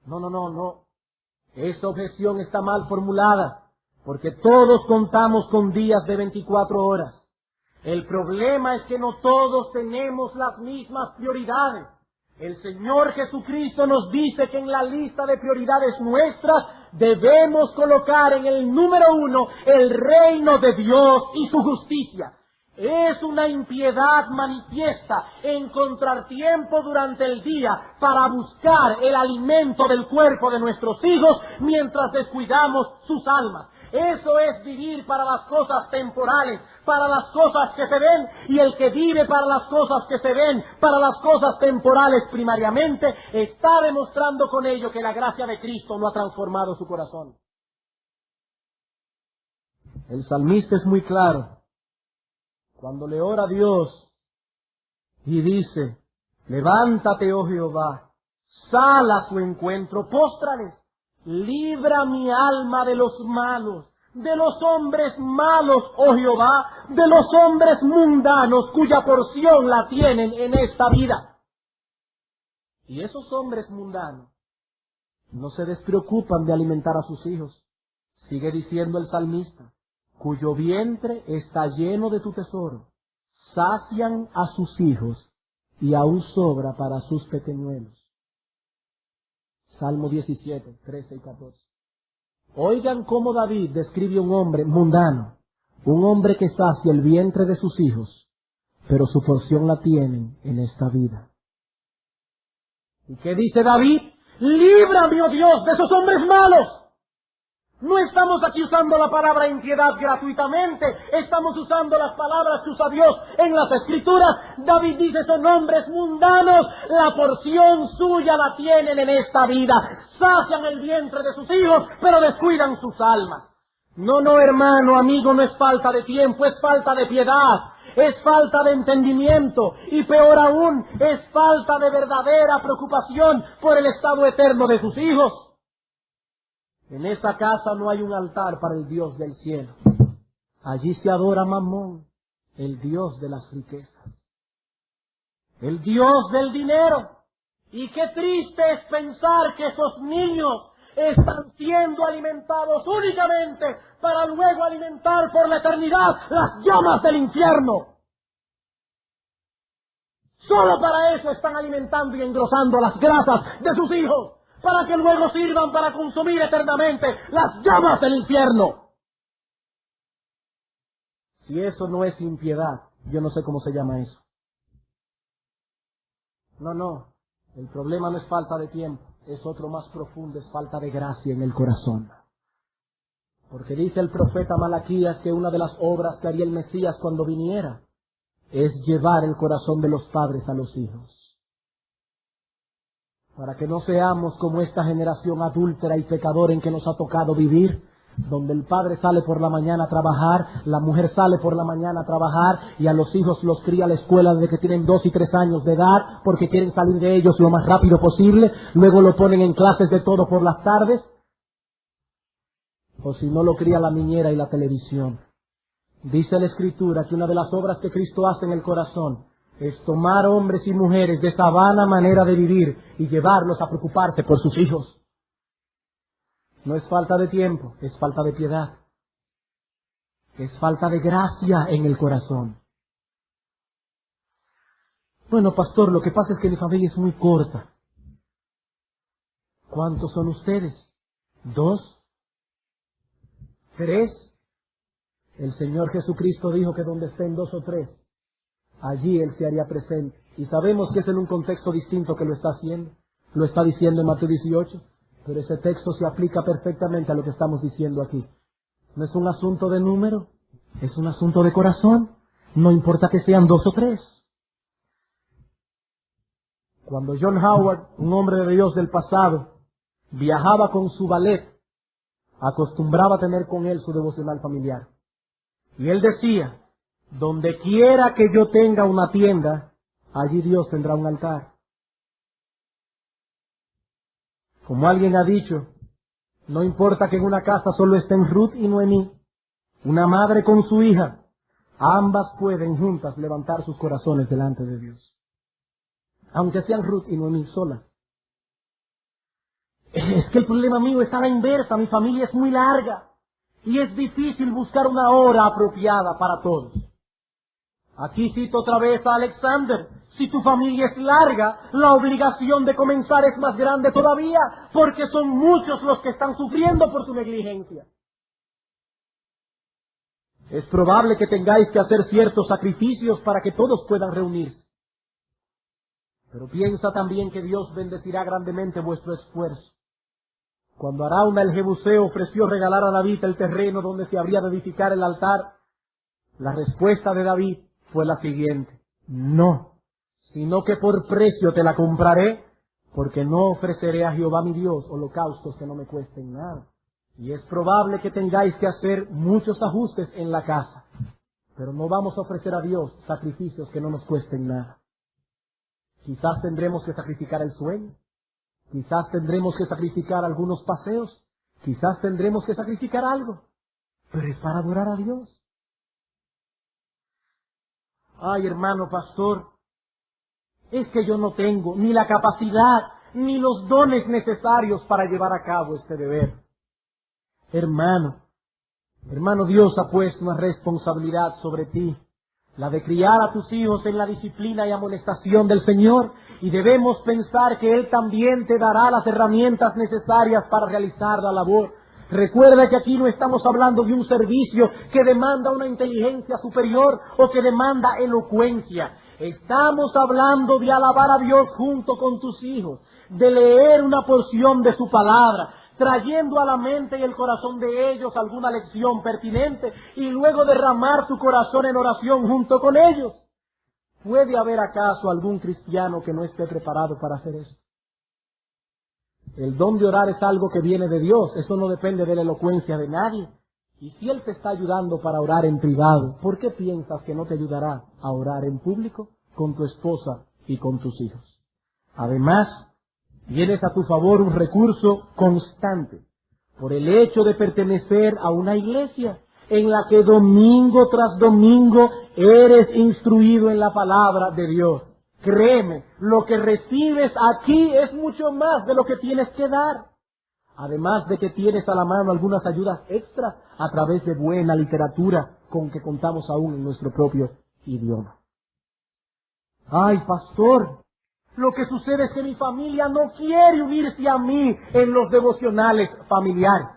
No. Esa objeción está mal formulada, porque todos contamos con días de 24 horas. El problema es que no todos tenemos las mismas prioridades. El Señor Jesucristo nos dice que en la lista de prioridades nuestras debemos colocar en el número 1 el reino de Dios y su justicia. Es una impiedad manifiesta encontrar tiempo durante el día para buscar el alimento del cuerpo de nuestros hijos mientras descuidamos sus almas. Eso es vivir para las cosas temporales, para las cosas que se ven, y el que vive para las cosas que se ven, para las cosas temporales primariamente, está demostrando con ello que la gracia de Cristo no ha transformado su corazón. El salmista es muy claro. Cuando le ora a Dios y dice, levántate, oh Jehová, sal a su encuentro, póstrales, libra mi alma de los malos, de los hombres malos, oh Jehová, de los hombres mundanos cuya porción la tienen en esta vida. Y esos hombres mundanos no se despreocupan de alimentar a sus hijos. Sigue diciendo el salmista, cuyo vientre está lleno de tu tesoro, sacian a sus hijos y aún sobra para sus pequeñuelos. Salmo 17, 13 y 14. Oigan cómo David describe un hombre mundano, un hombre que sacia el vientre de sus hijos, pero su porción la tienen en esta vida. ¿Y qué dice David? Líbrame, oh Dios, de esos hombres malos. No estamos aquí usando la palabra impiedad gratuitamente, estamos usando las palabras que usa Dios en las Escrituras. David dice, son hombres mundanos, la porción suya la tienen en esta vida. Sacian el vientre de sus hijos, pero descuidan sus almas. No, hermano, amigo, no es falta de tiempo, es falta de piedad, es falta de entendimiento, y peor aún, es falta de verdadera preocupación por el estado eterno de sus hijos. En esa casa no hay un altar para el Dios del cielo. Allí se adora Mamón, el Dios de las riquezas, el Dios del dinero. Y qué triste es pensar que esos niños están siendo alimentados únicamente para luego alimentar por la eternidad las llamas del infierno. Solo para eso están alimentando y engrosando las grasas de sus hijos, para que luego sirvan para consumir eternamente las llamas del infierno. Si eso no es impiedad, yo no sé cómo se llama eso. No, el problema no es falta de tiempo, es otro más profundo, es falta de gracia en el corazón. Porque dice el profeta Malaquías que una de las obras que haría el Mesías cuando viniera es llevar el corazón de los padres a los hijos. Para que no seamos como esta generación adúltera y pecadora en que nos ha tocado vivir, donde el padre sale por la mañana a trabajar, la mujer sale por la mañana a trabajar y a los hijos los cría a la escuela desde que tienen 2 y 3 años de edad porque quieren salir de ellos lo más rápido posible, luego lo ponen en clases de todo por las tardes, o si no lo cría la niñera y la televisión. Dice la Escritura que una de las obras que Cristo hace en el corazón es tomar hombres y mujeres de esa vana manera de vivir y llevarlos a preocuparse por sus hijos. No es falta de tiempo, es falta de piedad. Es falta de gracia en el corazón. Bueno, pastor, lo que pasa es que mi familia es muy corta. ¿Cuántos son ustedes? 2, 3. El Señor Jesucristo dijo que donde estén 2 o 3, allí Él se haría presente. Y sabemos que es en un contexto distinto que lo está haciendo. Lo está diciendo en Mateo 18. Pero ese texto se aplica perfectamente a lo que estamos diciendo aquí. No es un asunto de número, es un asunto de corazón. No importa que sean 2 o 3. Cuando John Howard, un hombre de Dios del pasado, viajaba con su ballet, acostumbraba a tener con él su devocional familiar. Y él decía, donde quiera que yo tenga una tienda, allí Dios tendrá un altar. Como alguien ha dicho, no importa que en una casa solo estén Ruth y Noemí, una madre con su hija, ambas pueden juntas levantar sus corazones delante de Dios. Aunque sean Ruth y Noemí solas. Es que el problema mío está a la inversa, mi familia es muy larga y es difícil buscar una hora apropiada para todos. Aquí cito otra vez a Alexander. Si tu familia es larga, la obligación de comenzar es más grande todavía, porque son muchos los que están sufriendo por su negligencia. Es probable que tengáis que hacer ciertos sacrificios para que todos puedan reunirse. Pero piensa también que Dios bendecirá grandemente vuestro esfuerzo. Cuando Arauna el Jebuseo ofreció regalar a David el terreno donde se habría de edificar el altar, la respuesta de David fue la siguiente: no, sino que por precio te la compraré, porque no ofreceré a Jehová mi Dios holocaustos que no me cuesten nada. Y es probable que tengáis que hacer muchos ajustes en la casa, pero no vamos a ofrecer a Dios sacrificios que no nos cuesten nada. Quizás tendremos que sacrificar el sueño, quizás tendremos que sacrificar algunos paseos, quizás tendremos que sacrificar algo, pero es para adorar a Dios. Ay, hermano pastor, es que yo no tengo ni la capacidad ni los dones necesarios para llevar a cabo este deber. Hermano, Dios ha puesto una responsabilidad sobre ti, la de criar a tus hijos en la disciplina y amonestación del Señor, y debemos pensar que Él también te dará las herramientas necesarias para realizar la labor. Recuerda que aquí no estamos hablando de un servicio que demanda una inteligencia superior o que demanda elocuencia. Estamos hablando de alabar a Dios junto con tus hijos, de leer una porción de su palabra, trayendo a la mente y el corazón de ellos alguna lección pertinente y luego derramar tu corazón en oración junto con ellos. ¿Puede haber acaso algún cristiano que no esté preparado para hacer eso? El don de orar es algo que viene de Dios, eso no depende de la elocuencia de nadie. Y si Él te está ayudando para orar en privado, ¿por qué piensas que no te ayudará a orar en público con tu esposa y con tus hijos? Además, tienes a tu favor un recurso constante por el hecho de pertenecer a una iglesia en la que domingo tras domingo eres instruido en la palabra de Dios. Créeme, lo que recibes aquí es mucho más de lo que tienes que dar. Además de que tienes a la mano algunas ayudas extras a través de buena literatura con que contamos aún en nuestro propio idioma. Ay, pastor, lo que sucede es que mi familia no quiere unirse a mí en los devocionales familiares.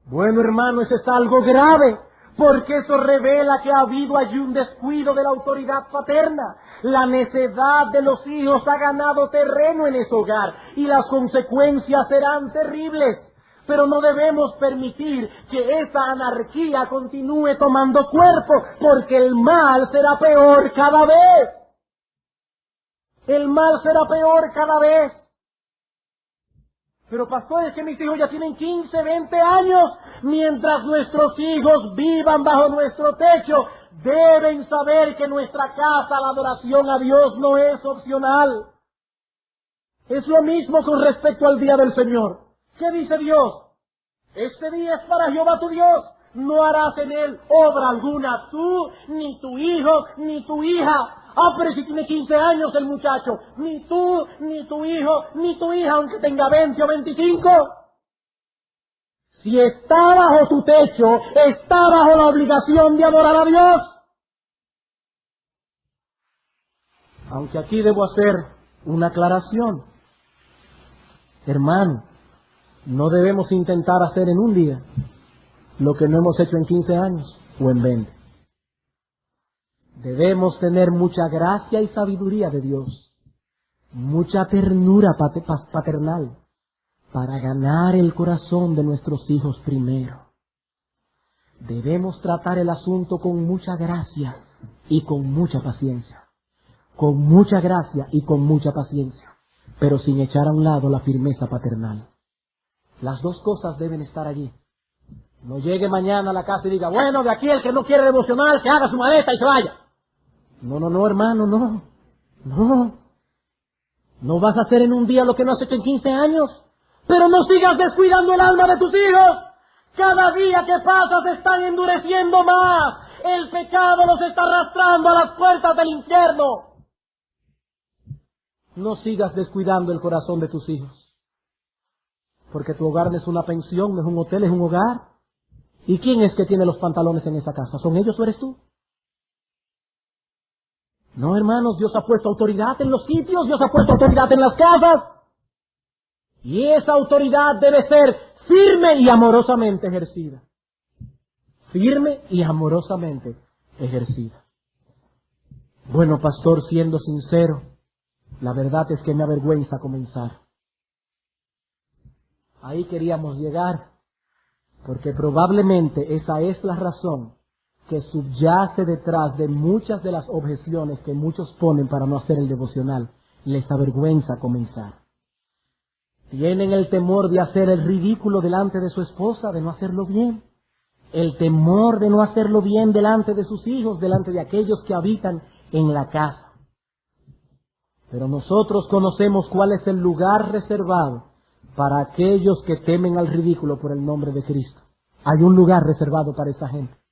Bueno, hermano, eso es algo grave, porque eso revela que ha habido allí un descuido de la autoridad paterna. La necedad de los hijos ha ganado terreno en ese hogar y las consecuencias serán terribles. Pero no debemos permitir que esa anarquía continúe tomando cuerpo, porque el mal será peor cada vez. El mal será peor cada vez. Pero pastor, es que mis hijos ya tienen 15, 20 años. Mientras nuestros hijos vivan bajo nuestro techo, deben saber que en nuestra casa la adoración a Dios no es opcional. Es lo mismo con respecto al día del Señor. ¿Qué dice Dios? Este día es para Jehová tu Dios. No harás en él obra alguna, tú, ni tu hijo, ni tu hija. Ah, pero si tiene 15 años el muchacho, ni tú, ni tu hijo, ni tu hija, aunque tenga 20 o 25. Si está bajo tu techo, está bajo la obligación de adorar a Dios. Aunque aquí debo hacer una aclaración. Hermano, no debemos intentar hacer en un día lo que no hemos hecho en 15 años o en 20. Debemos tener mucha gracia y sabiduría de Dios, mucha ternura paternal, para ganar el corazón de nuestros hijos primero. Debemos tratar el asunto con mucha gracia y con mucha paciencia. Con mucha gracia y con mucha paciencia, pero sin echar a un lado la firmeza paternal. Las dos cosas deben estar allí. No llegue mañana a la casa y diga, bueno, de aquí el que no quiere devocional, que haga su maleta y se vaya. No, hermano, no. No vas a hacer en un día lo que no has hecho en 15 años. Pero no sigas descuidando el alma de tus hijos. Cada día que pasa se están endureciendo más. El pecado los está arrastrando a las puertas del infierno. No sigas descuidando el corazón de tus hijos. Porque tu hogar no es una pensión, no es un hotel, es un hogar. ¿Y quién es que tiene los pantalones en esa casa? ¿Son ellos o eres tú? No, hermanos, Dios ha puesto autoridad en los sitios, Dios ha puesto autoridad en las casas. Y esa autoridad debe ser firme y amorosamente ejercida. Firme y amorosamente ejercida. Bueno, pastor, siendo sincero, la verdad es que me avergüenza comenzar. Ahí queríamos llegar, porque probablemente esa es la razón que subyace detrás de muchas de las objeciones que muchos ponen para no hacer el devocional. Les avergüenza comenzar. Tienen el temor de hacer el ridículo delante de su esposa, de no hacerlo bien. El temor de no hacerlo bien delante de sus hijos, delante de aquellos que habitan en la casa. Pero nosotros conocemos cuál es el lugar reservado para aquellos que temen al ridículo por el nombre de Cristo. Hay un lugar reservado para esa gente.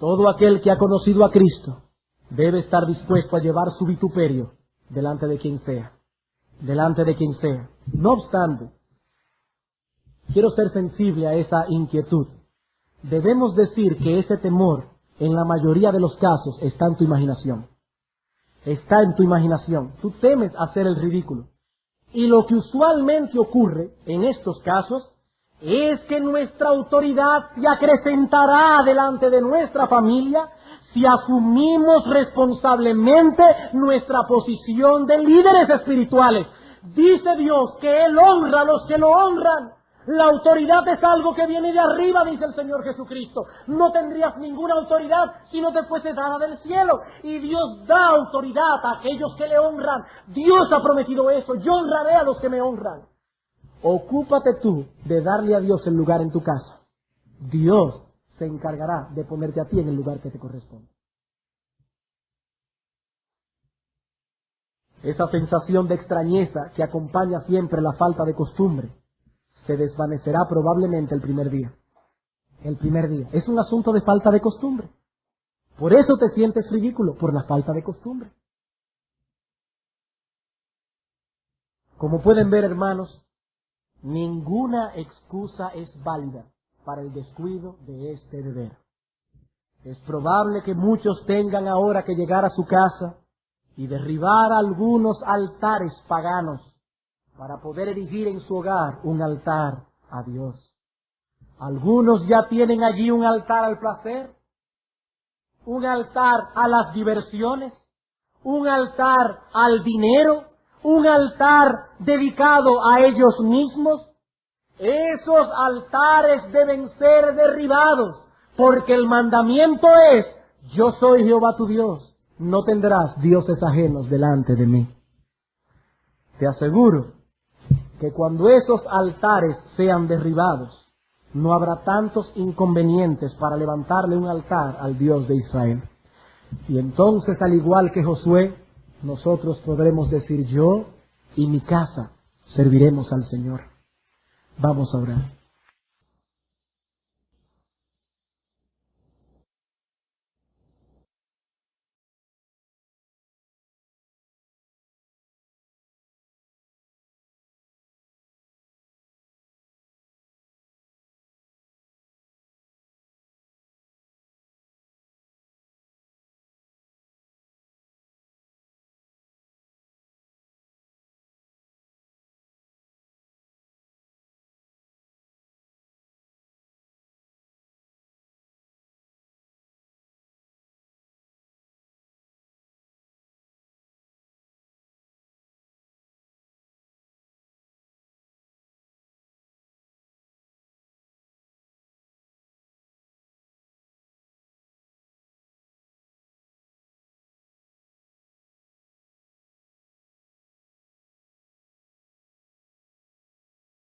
Todo aquel que ha conocido a Cristo debe estar dispuesto a llevar su vituperio delante de quien sea. Delante de quien sea. No obstante, quiero ser sensible a esa inquietud. Debemos decir que ese temor, en la mayoría de los casos, está en tu imaginación. Está en tu imaginación. Tú temes hacer el ridículo. Y lo que usualmente ocurre en estos casos es que nuestra autoridad se acrecentará delante de nuestra familia si asumimos responsablemente nuestra posición de líderes espirituales. Dice Dios que Él honra a los que lo honran. La autoridad es algo que viene de arriba, dice el Señor Jesucristo. No tendrías ninguna autoridad si no te fuese dada del cielo. Y Dios da autoridad a aquellos que le honran. Dios ha prometido eso. Yo honraré a los que me honran. Ocúpate tú de darle a Dios el lugar en tu casa. Dios se encargará de ponerte a ti en el lugar que te corresponde. Esa sensación de extrañeza que acompaña siempre la falta de costumbre se desvanecerá probablemente el primer día. El primer día. Es un asunto de falta de costumbre. Por eso te sientes ridículo, por la falta de costumbre. Como pueden ver, hermanos, Ninguna excusa es válida para el descuido de este deber. Es probable que muchos tengan ahora que llegar a su casa y derribar algunos altares paganos para poder erigir en su hogar un altar a Dios. Algunos ya tienen allí un altar al placer, un altar a las diversiones, un altar al dinero, un altar dedicado a ellos mismos. Esos altares deben ser derribados, porque el mandamiento es: yo soy Jehová tu Dios, no tendrás dioses ajenos delante de mí. Te aseguro que cuando esos altares sean derribados, no habrá tantos inconvenientes para levantarle un altar al Dios de Israel. Y entonces, al igual que Josué, nosotros podremos decir: yo y mi casa serviremos al Señor. Vamos a orar.